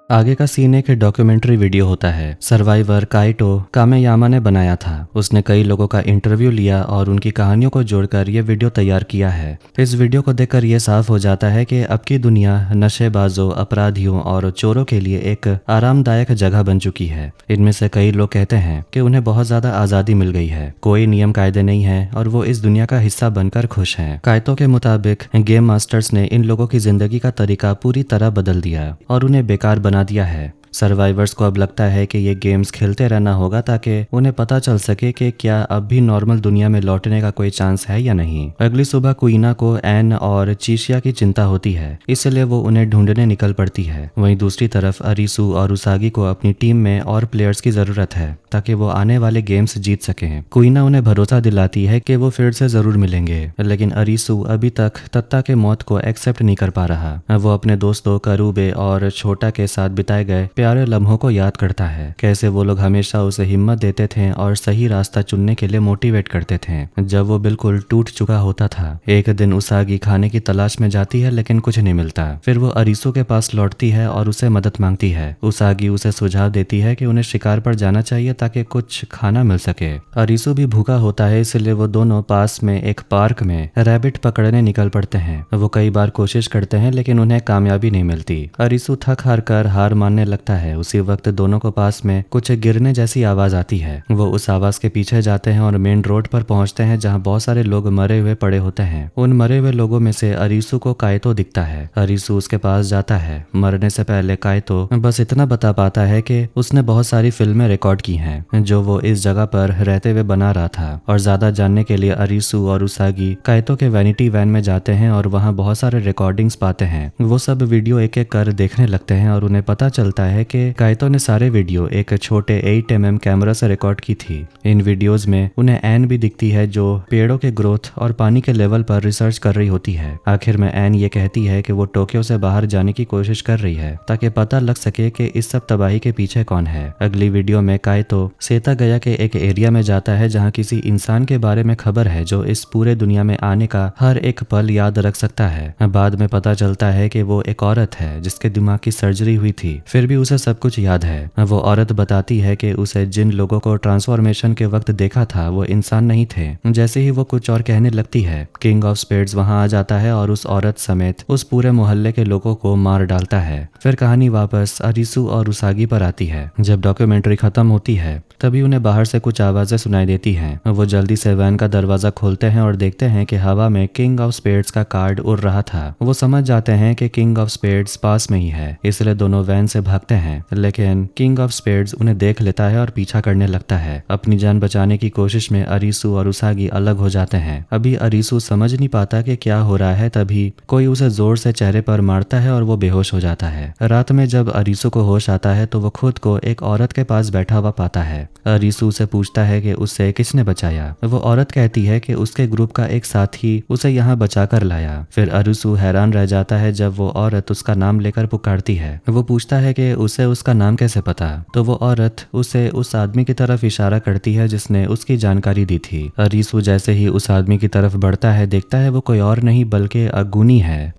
आगे का सीन एक डॉक्यूमेंट्री वीडियो होता है। सर्वाइवर काइटो कामेयामा ने बनाया था। उसने कई लोगों का इंटरव्यू लिया और उनकी कहानियों को जोड़कर ये वीडियो तैयार किया है। इस वीडियो को देखकर ये साफ हो जाता है कि अब की दुनिया नशेबाजों, अपराधियों और चोरों के लिए एक आरामदायक जगह बन चुकी है। इनमें से कई लोग कहते हैं कि उन्हें बहुत ज्यादा आजादी मिल गई है, कोई नियम कायदे नहीं है और वो इस दुनिया का हिस्सा बनकर खुश हैं। काइटो के मुताबिक गेम मास्टर्स ने इन लोगों की जिंदगी का तरीका पूरी तरह बदल दिया और उन्हें बेकार बना दिया है। सर्वाइवर्स को अब लगता है कि ये गेम्स खेलते रहना होगा ताकि उन्हें पता चल सके कि क्या अब भी नॉर्मल दुनिया में लौटने का कोई चांस है या नहीं। अगली सुबह कुइना को एन और चीशिया की चिंता होती है, इसलिए वो उन्हें ढूंढने निकल पड़ती है। वहीं दूसरी तरफ अरिसु और उसागी को अपनी टीम में और प्लेयर्स की जरूरत है ताकि वो आने वाले गेम्स जीत सकें। कुइना उन्हें भरोसा दिलाती है कि वो फिर से जरूर मिलेंगे, लेकिन अरिसु अभी तक तत्ता के मौत को एक्सेप्ट नहीं कर पा रहा। वो अपने दोस्तों करूबे और छोटा के साथ बिताए गए प्यारे लम्हों को याद करता है, कैसे वो लोग हमेशा उसे हिम्मत देते थे और सही रास्ता चुनने के लिए मोटिवेट करते थे जब वो बिल्कुल टूट चुका होता था। एक दिन उसागी खाने की तलाश में जाती है, लेकिन कुछ नहीं मिलता। फिर वो अरिसु के पास लौटती है और उसे मदद मांगती है। उसागी उसे सुझाव देती है कि उन्हें शिकार पर जाना चाहिए ताकि कुछ खाना मिल सके। अरिसु भी भूखा होता है, इसलिए वो दोनों पास में एक पार्क में रैबिट पकड़ने निकल पड़ते हैं। वो कई बार कोशिश करते हैं, लेकिन उन्हें कामयाबी नहीं मिलती। अरिसु थक हार कर हार मानने लगता लगता है उसी वक्त दोनों को पास में कुछ गिरने जैसी आवाज आती है। वो उस आवाज के पीछे जाते हैं और मेन रोड पर पहुंचते हैं जहां बहुत सारे लोग मरे हुए पड़े होते हैं। उन मरे हुए लोगों में से अरीसू को काइतो दिखता है। अरीसू उसके पास जाता है। मरने से पहले काइतो बस इतना बता पाता है कि उसने बहुत सारी फिल्में रिकॉर्ड की हैं जो वो इस जगह पर रहते हुए बना रहा था। और ज्यादा जानने के लिए अरीसू और उसागी काइतो के वैनिटी वैन में जाते हैं और वहाँ बहुत सारे रिकॉर्डिंग्स पाते हैं। वो सब वीडियो एक एक कर देखने लगते हैं और उन्हें पता चलता है कि काइतो ने सारे वीडियो एक छोटे 8mm कैमरा से रिकॉर्ड की थी। इन वीडियोस में उन्हें एन भी दिखती है जो पेड़ों के ग्रोथ और पानी के लेवल पर रिसर्च कर रही होती है। आखिर में एन ये कहती है कि वो टोक्यो से बाहर जाने की कोशिश कर रही है ताकि पता लग सके कि इस सब तबाही के पीछे कौन है। अगली वीडियो में काइतो सेता गया के एक एरिया में जाता है जहाँ किसी इंसान के बारे में खबर है जो इस पूरे दुनिया में आने का हर एक पल याद रख सकता है। बाद में पता चलता है कि वो एक औरत है जिसके दिमाग की सर्जरी हुई थी, फिर भी उसे सब कुछ याद है। वो औरत बताती है कि उसे जिन लोगों को ट्रांसफॉर्मेशन के वक्त देखा था वो इंसान नहीं थे। जैसे ही वो कुछ और कहने लगती है, किंग ऑफ स्पेड्स वहां आ जाता है और उस औरत समेत उस पूरे मोहल्ले के लोगों को मार डालता है। फिर कहानी वापस अरीसू और उसागी पर आती है। जब डॉक्यूमेंट्री खत्म होती है तभी उन्हें बाहर से कुछ आवाजें सुनाई देती हैं। वो जल्दी से वैन का दरवाजा खोलते हैं और देखते हैं कि हवा में किंग ऑफ स्पेड्स का कार्ड उड़ रहा था। वो समझ जाते हैं कि किंग ऑफ स्पेड्स पास में ही है, इसलिए दोनों वैन से भागते हैं। लेकिन किंग ऑफ स्पेड्स उन्हें देख लेता है और पीछा करने लगता है। अपनी जान बचाने की कोशिश में अरीसू और उसागी अलग हो जाते हैं। अभी अरीसू समझ नहीं पाता कि क्या हो रहा है, तभी कोई उसे जोर से चेहरे पर मारता है और वो बेहोश हो जाता है। रात में जब अरीसू को होश आता है तो वो खुद को एक औरत के पास बैठा हुआ पाता है। अरीसू से पूछता है कि उससे किसने बचाया। वो औरत कहती है कि उसके ग्रुप का एक साथी उसे यहाँ बचा कर लाया। फिर अरीसू हैरान रह जाता है जब वो औरत उसका नाम लेकर पुकारती है। वो पूछता है कि उसे उसका नाम कैसे पता, तो वो औरत उसे उस आदमी की तरफ इशारा करती है जिसने उसकी जानकारी दी थी। अरीसू जैसे ही उस आदमी की तरफ बढ़ता है देखता है वो कोई और नहीं बल्कि अगुनी है।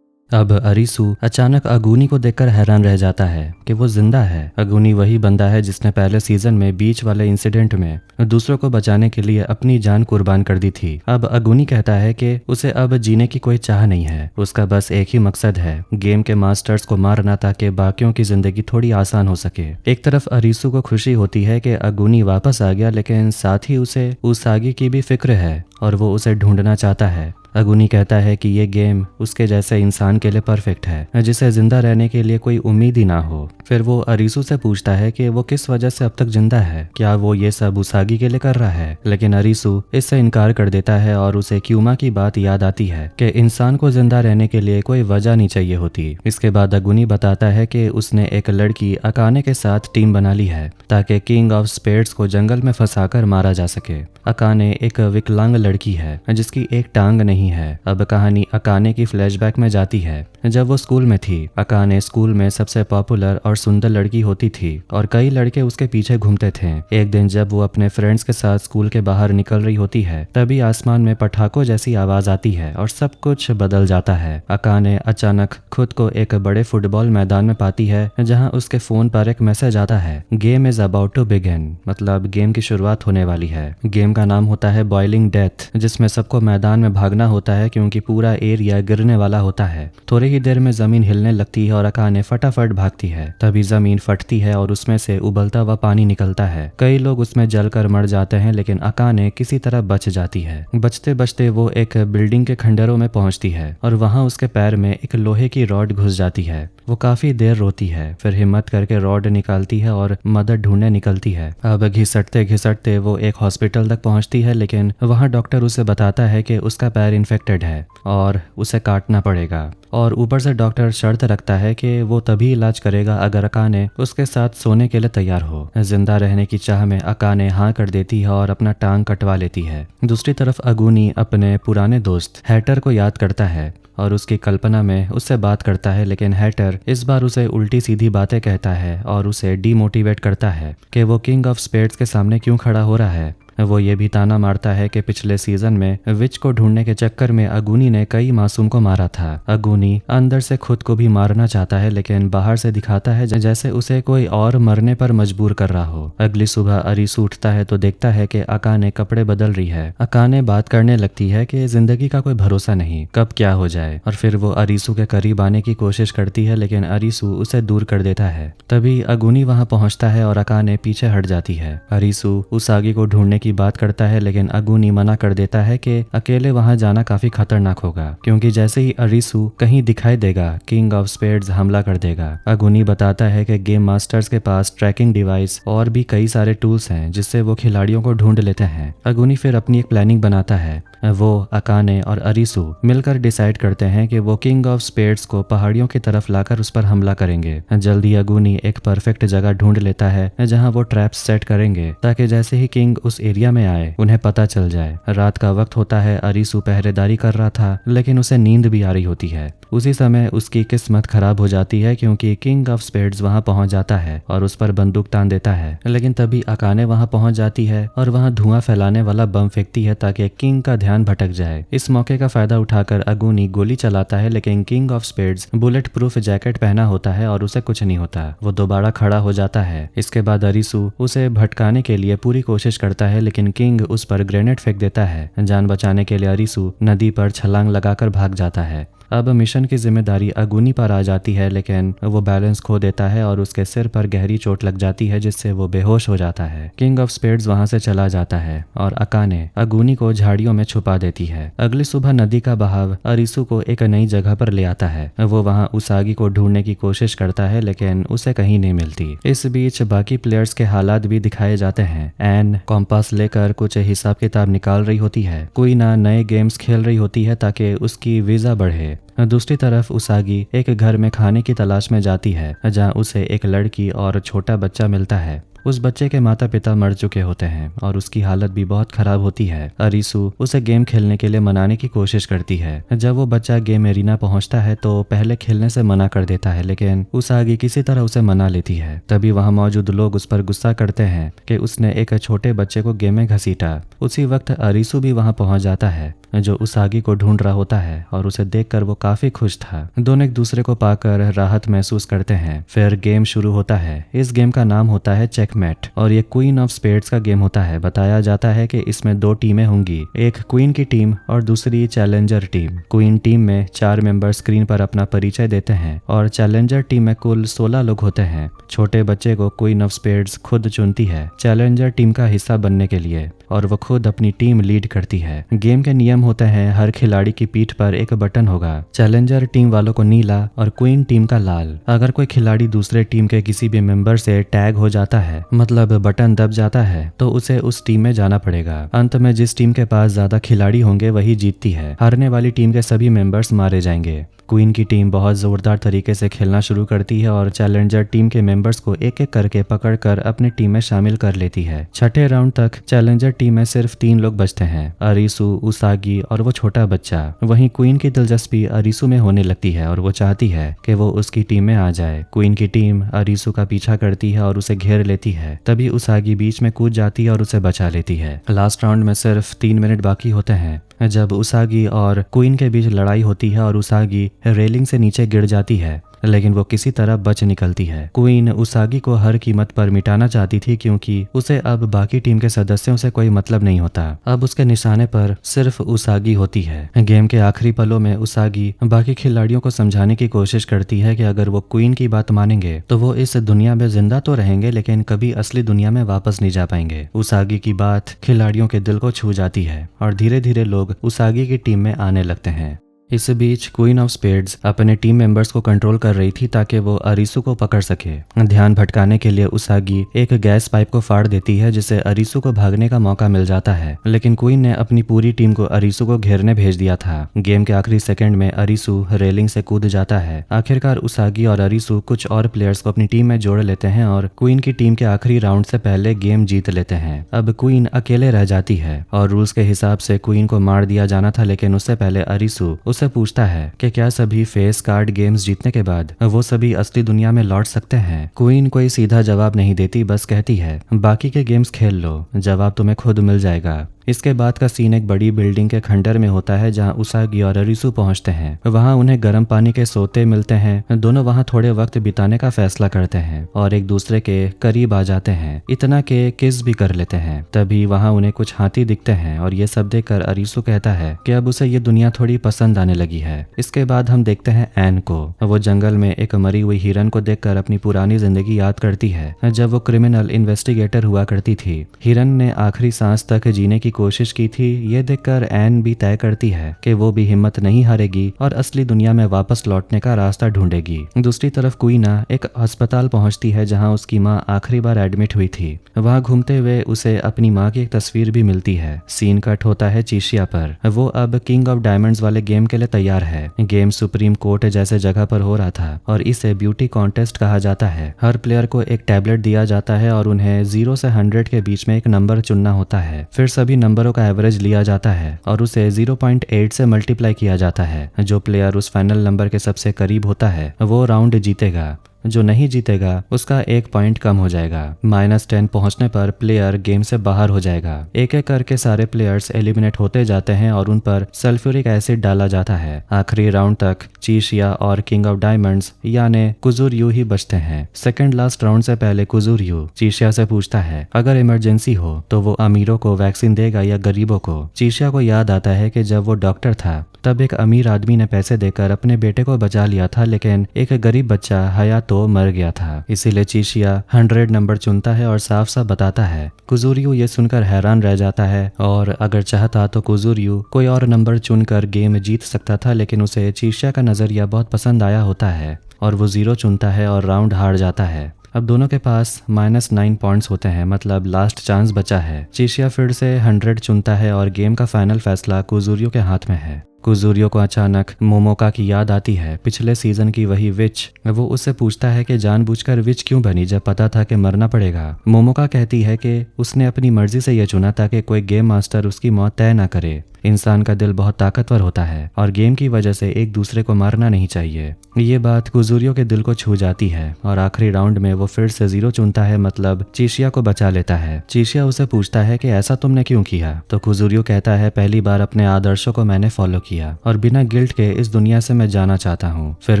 अब अरीसू अचानक अगुनी को देखकर हैरान रह जाता है कि वो जिंदा है। अगुनी वही बंदा है जिसने पहले सीजन में बीच वाले इंसिडेंट में दूसरों को बचाने के लिए अपनी जान कुर्बान कर दी थी। अब अगुनी कहता है कि उसे अब जीने की कोई चाह नहीं है, उसका बस एक ही मकसद है, गेम के मास्टर्स को मारना ताकि बाकियों की जिंदगी थोड़ी आसान हो सके। एक तरफ अरीसू को खुशी होती है कि अगुनी वापस आ गया, लेकिन साथ ही उसे उसागी की भी फिक्र है और वो उसे ढूंढना चाहता है। अगुनी कहता है कि ये गेम उसके जैसे इंसान के लिए परफेक्ट है जिसे जिंदा रहने के लिए कोई उम्मीद ही ना हो। फिर वो अरीसू से पूछता है कि वो किस वजह से अब तक जिंदा है, क्या वो ये सब उसागी के लिए कर रहा है। लेकिन अरीसू इससे इनकार कर देता है और उसे क्यूमा की बात याद आती है कि इंसान को जिंदा रहने के लिए कोई वजह नहीं चाहिए होती। इसके बाद अगुनी बताता है कि उसने एक लड़की अकाने के साथ टीम बना ली है ताकि किंग ऑफ स्पेड्स को जंगल में फंसाकर मारा जा सके। अकाने एक विकलांग लड़की है जिसकी एक टांग नहीं है। अब कहानी अकाने की फ्लैशबैक में जाती है। जब वो स्कूल में थी, अकाने स्कूल में सबसे पॉपुलर और सुंदर लड़की होती थी और कई लड़के उसके पीछे घूमते थे। एक दिन जब वो अपने फ्रेंड्स के साथ स्कूल के बाहर निकल रही होती है तभी आसमान में पटाखों जैसी आवाज आती है और सब कुछ बदल जाता है। अकाने अचानक खुद को एक बड़े फुटबॉल मैदान में पाती है जहाँ उसके फोन पर एक मैसेज आता है, game is about to begin, मतलब गेम की शुरुआत होने वाली है। गेम का नाम होता है बॉइलिंग डेथ, जिसमें सबको मैदान में भागना होता है क्योंकि पूरा एरिया गिरने वाला होता है। थोड़ी ही देर में जमीन हिलने लगती है और अकाने फटाफट भागती है। तभी जमीन फटती है और उसमें से उबलता हुआ पानी निकलता है। कई लोग उसमें जलकर मर जाते हैं, लेकिन अकाने किसी तरह बच जाती है। बचते बचते वो एक बिल्डिंग के खंडरों में पहुंचती है और वहां उसके पैर में एक लोहे की रॉड घुस जाती है। वो काफी देर रोती है, फिर हिम्मत करके रॉड निकालती है और मदद ढूंढने निकलती है। अब घिसटते घिसटते वो एक हॉस्पिटल तक पहुंचती है, लेकिन वहां डॉक्टर उसे बताता है कि उसका पैर इन्फेक्टेड है और उसे काटना पड़ेगा। और ऊपर से डॉक्टर शर्त रखता है कि वो तभी इलाज करेगा अगर अकाने उसके साथ सोने के लिए तैयार हो। जिंदा रहने की चाह में अकाने हाँ कर देती है और अपना टांग कटवा लेती है। दूसरी तरफ अगुनी अपने पुराने दोस्त हैटर को याद करता है और उसकी कल्पना में उससे बात करता है, लेकिन हैटर इस बार उसे उल्टी सीधी बातें कहता है और उसे डीमोटिवेट करता है कि वो किंग ऑफ स्पेड्स के सामने क्यों खड़ा हो रहा है। वो ये भी ताना मारता है कि पिछले सीजन में विच को ढूंढने के चक्कर में अगूनी ने कई मासूम को मारा था। अगूनी अंदर से खुद को भी मारना चाहता है लेकिन बाहर से दिखाता है जैसे उसे कोई और मरने पर मजबूर कर रहा हो। अगली सुबह अरीसू उठता है तो देखता है कि अकाने कपड़े बदल रही है। अकाने बात करने लगती है कि जिंदगी का कोई भरोसा नहीं, कब क्या हो जाए, और फिर वो अरीसू के करीब आने की कोशिश करती है लेकिन अरीसू उसे दूर कर देता है। तभी अगूनी वहां पहुंचता है और अकाने पीछे हट जाती है। अरीसू उसागी को ढूंढने की बात करता है लेकिन अगूनी मना कर देता है कि अकेले वहां जाना काफी खतरनाक होगा, क्योंकि जैसे ही अरीसू कहीं दिखाई देगा किंग ऑफ स्पेड्स हमला कर देगा। अगूनी बताता है कि गेम मास्टर्स के पास ट्रैकिंग डिवाइस और भी कई सारे टूल्स हैं जिससे वो खिलाड़ियों को ढूंढ लेते हैं। अगूनी फिर अपनी एक प्लानिंग बनाता है। वो, अकाने और अरीसू मिलकर डिसाइड करते हैं कि वो किंग ऑफ स्पेड्स को पहाड़ियों की तरफ लाकर उस पर हमला करेंगे। जल्दी अगूनी एक परफेक्ट जगह ढूंढ लेता है जहां वो ट्रैप्स सेट करेंगे ताकि जैसे ही किंग उस एरिया में आए उन्हें पता चल जाए। रात का वक्त होता है। अरीसू पहरेदारी कर रहा था लेकिन उसे नींद भी आ रही होती है। उसी समय उसकी किस्मत खराब हो जाती है क्योंकि किंग ऑफ स्पेड्स वहां पहुंच जाता है और उस पर बंदूक तान देता है। लेकिन तभी अकाने वहां पहुंच जाती है और वहां धुआं फैलाने वाला बम फेंकती है ताकि किंग का ध्यान भटक जाए। इस मौके का फायदा उठाकर अगूनी गोली चलाता है लेकिन king of spades bullet proof jacket पहना होता है और उसे कुछ नहीं होता। वो दोबारा खड़ा हो जाता है। इसके बाद अरीसू उसे भटकाने के लिए पूरी कोशिश करता है लेकिन किंग उस पर ग्रेनेड फेंक देता है। जान बचाने के लिए अरीसू नदी पर छलांग लगाकर भाग जाता है। अब मिशन की जिम्मेदारी अगूनी पर आ जाती है लेकिन वो बैलेंस खो देता है और उसके सिर पर गहरी चोट लग जाती है जिससे वो बेहोश हो जाता है। किंग ऑफ स्पेड्स वहां से चला जाता है और अकाने अगूनी को झाड़ियों में छुपा देती है। अगली सुबह नदी का बहाव अरीसू को एक नई जगह पर ले आता है। वो वहां उसागी को ढूंढने की कोशिश करता है लेकिन उसे कहीं नहीं मिलती। इस बीच बाकी प्लेयर्स के हालात भी दिखाए जाते हैं। एन कॉम्पास लेकर कुछ हिसाब किताब निकाल रही होती है। क्वीना नए गेम्स खेल रही होती है ताकि उसकी वीजा बढ़े। दूसरी तरफ उसागी एक घर में खाने की तलाश में जाती है जहां उसे एक लड़की और छोटा बच्चा मिलता है। उस बच्चे के माता पिता मर चुके होते हैं और उसकी हालत भी बहुत खराब होती है। अरीसू उसे गेम खेलने के लिए मनाने की कोशिश करती है। जब वो बच्चा गेम एरिना पहुंचता है तो पहले खेलने से मना कर देता है लेकिन उसागी किसी तरह उसे मना लेती है। तभी वहां मौजूद लोग उस पर गुस्सा करते हैं कि उसने एक छोटे बच्चे को गेम में घसीटा। उसी वक्त अरीसू भी वहां पहुंच जाता है जो उसागी को ढूंढ रहा होता है और उसे देखकर वो काफी खुश था। दोनों एक दूसरे को पाकर राहत महसूस करते हैं। फिर गेम शुरू होता है। इस गेम का नाम होता है चेकमेट और ये क्वीन ऑफ स्पेड्स का गेम होता है। बताया जाता है कि इसमें 2 टीमें होंगी, एक क्वीन की टीम और दूसरी चैलेंजर टीम। क्वीन टीम में 4 मेंबर स्क्रीन पर अपना परिचय देते हैं और चैलेंजर टीम में कुल 16 लोग होते हैं। छोटे बच्चे को क्वीन ऑफ स्पेड्स खुद चुनती है चैलेंजर टीम का हिस्सा बनने के लिए और वो खुद अपनी टीम लीड करती है। गेम के नियम होते हैं, हर खिलाड़ी की पीठ पर एक बटन होगा। चैलेंजर टीम वालों को नीला और क्वीन टीम का लाल। अगर कोई खिलाड़ी दूसरे टीम के किसी भी मेंबर से टैग हो जाता है, मतलब बटन दब जाता है, तो उसे उस टीम में जाना पड़ेगा। अंत में जिस टीम के पास ज्यादा खिलाड़ी होंगे वही जीतती है। हारने वाली टीम के सभी मेंबर्स मारे जाएंगे। क्वीन की टीम बहुत जोरदार तरीके से खेलना शुरू करती है और चैलेंजर टीम के मेंबर्स को एक एक करके पकड़कर अपनी टीम में शामिल कर लेती है। छठे राउंड तक चैलेंजर टीम में सिर्फ 3 लोग बचते हैं, अरीसू, उसागी और वो छोटा बच्चा। वहीं क्वीन की दिलचस्पी अरीसू में होने लगती है और वो चाहती है कि वो उसकी टीम में आ जाए। क्वीन की टीम अरीसू का पीछा करती है और उसे घेर लेती है। तभी उसागी बीच में कूद जाती है और उसे बचा लेती है। लास्ट राउंड में सिर्फ 3 मिनट बाकी होते हैं जब उसागी और क्वीन के बीच लड़ाई होती है और उसागी रेलिंग से नीचे गिर जाती है, लेकिन वो किसी तरह बच निकलती है। क्वीन उसागी को हर कीमत पर मिटाना चाहती थी क्योंकि उसे अब बाकी टीम के सदस्यों से कोई मतलब नहीं होता। अब उसके निशाने पर सिर्फ उसागी होती है। गेम के आखिरी पलों में उसागी बाकी खिलाड़ियों को समझाने की कोशिश करती है कि अगर वो क्वीन की बात मानेंगे तो वो इस दुनिया में जिंदा तो रहेंगे लेकिन कभी असली दुनिया में वापस नहीं जा पाएंगे। उसागी की बात खिलाड़ियों के दिल को छू जाती है और धीरे धीरे लोग उसागी की टीम में आने लगते हैं। इस बीच क्वीन ऑफ स्पेड्स अपने टीम मेंबर्स को कंट्रोल कर रही थी ताकि वो अरीसू को पकड़ सके। ध्यान भटकाने के लिए उसागी एक गैस पाइप को फाड़ देती है जिससे अरीसू को भागने का मौका मिल जाता है, लेकिन क्वीन ने अपनी पूरी टीम को अरीसू को घेरने भेज दिया था। गेम के आखिरी सेकंड में अरीसू रेलिंग से कूद जाता है। आखिरकार उसागी और अरीसू कुछ और प्लेयर्स को अपनी टीम में जोड़ लेते हैं और क्वीन की टीम के आखिरी राउंड से पहले गेम जीत लेते हैं। अब क्वीन अकेले रह जाती है और रूल्स के हिसाब से क्वीन को मार दिया जाना था, लेकिन उससे पहले अरीसू उससे पूछता है कि क्या सभी फेस कार्ड गेम्स जीतने के बाद वो सभी असली दुनिया में लौट सकते हैं। क्वीन कोई सीधा जवाब नहीं देती, बस कहती है बाकी के गेम्स खेल लो, जवाब तुम्हें खुद मिल जाएगा। इसके बाद का सीन एक बड़ी बिल्डिंग के खंडर में होता है जहां उसागी और अरिसु पहुंचते हैं। वहां उन्हें गर्म पानी के सोते मिलते हैं। दोनों वहां थोड़े वक्त बिताने का फैसला करते हैं और एक दूसरे के करीब आ जाते हैं, इतना के किस भी कर लेते हैं। तभी वहां उन्हें कुछ हाथी दिखते हैं और ये सब देखकर अरिसु कहता है कि अब उसे ये दुनिया थोड़ी पसंद आने लगी है। इसके बाद हम देखते हैं एन को। वो जंगल में एक मरी हुई हिरन को देखकर अपनी पुरानी जिंदगी याद करती है, जब वो क्रिमिनल इन्वेस्टिगेटर हुआ करती थी। हिरन ने आखिरी सांस तक जीने की कोशिश की थी। ये देखकर एन भी तय करती है कि वो भी हिम्मत नहीं हारेगी और असली दुनिया में वापस लौटने का रास्ता ढूंढेगी। दूसरी तरफ क्वीना एक अस्पताल पहुंचती है जहां उसकी मां आखिरी बार एडमिट हुई थी। वहां घूमते हुए उसे अपनी मां की एक तस्वीर भी मिलती है। सीन कट होता है चीशिया पर। वो अब किंग ऑफ डायमंड्स वाले गेम के लिए तैयार है। गेम सुप्रीम कोर्ट जैसे जगह पर हो रहा था और इसे ब्यूटी कॉन्टेस्ट कहा जाता है। हर प्लेयर को एक टैबलेट दिया जाता है और उन्हें 0 से 100 के बीच में एक नंबर चुनना होता है। फिर सभी नंबरों का एवरेज लिया जाता है और उसे 0.8 से मल्टीप्लाई किया जाता है। जो प्लेयर उस फाइनल नंबर के सबसे करीब होता है वो राउंड जीतेगा। जो नहीं जीतेगा उसका 1 पॉइंट कम हो जाएगा। -10 पहुंचने पर प्लेयर गेम से बाहर हो जाएगा। एक एक करके सारे प्लेयर्स एलिमिनेट होते जाते हैं और उन पर सल्फ्यूरिक एसिड डाला जाता है। आखिरी राउंड तक चीशिया और किंग ऑफ डायमंड्स यानी कुजुरयू ही बचते हैं। सेकंड लास्ट राउंड से पहले कुजुरयू चीशिया से पूछता है अगर इमरजेंसी हो तो वो अमीरों को वैक्सीन देगा या गरीबों को। चीशिया को याद आता है कि जब वो डॉक्टर था तब एक अमीर आदमी ने पैसे देकर अपने बेटे को बचा लिया था, लेकिन एक गरीब बच्चा हया तो मर गया था। इसीलिए चीशिया 100 नंबर चुनता है और साफ साफ बताता है। कुजुरयू ये सुनकर हैरान रह जाता है और अगर चाहता तो कुजुरयू कोई और नंबर चुनकर गेम जीत सकता था, लेकिन उसे चीशिया का नजरिया बहुत पसंद आया होता है और वो 0 चुनता है और राउंड हार जाता है। अब दोनों के पास -9 पॉइंट्स होते हैं, मतलब लास्ट चांस बचा है। चीशिया फिर से 100 चुनता है और गेम का फाइनल फैसला कुजुरयू के हाथ में है। कुजुरियो को अचानक मोमोका की याद आती है, पिछले सीजन की वही विच। वो उससे पूछता है कि जानबूझकर विच क्यों बनी जब पता था कि मरना पड़ेगा। मोमोका कहती है कि उसने अपनी मर्जी से यह चुना ताकि कोई गेम मास्टर उसकी मौत तय ना करे। इंसान का दिल बहुत ताकतवर होता है और गेम की वजह से एक दूसरे को मारना नहीं चाहिए। ये बात कुजुरियो के दिल को छू जाती है और आखिरी राउंड में वो फिर से 0 चुनता है, मतलब चीशिया को बचा लेता है। चीशिया उसे पूछता है कि ऐसा तुमने क्यों किया, तो कुजुरियो कहता है पहली बार अपने आदर्शों को मैंने फॉलो किया और बिना गिल्ट के इस दुनिया से मैं जाना चाहता हूँ। फिर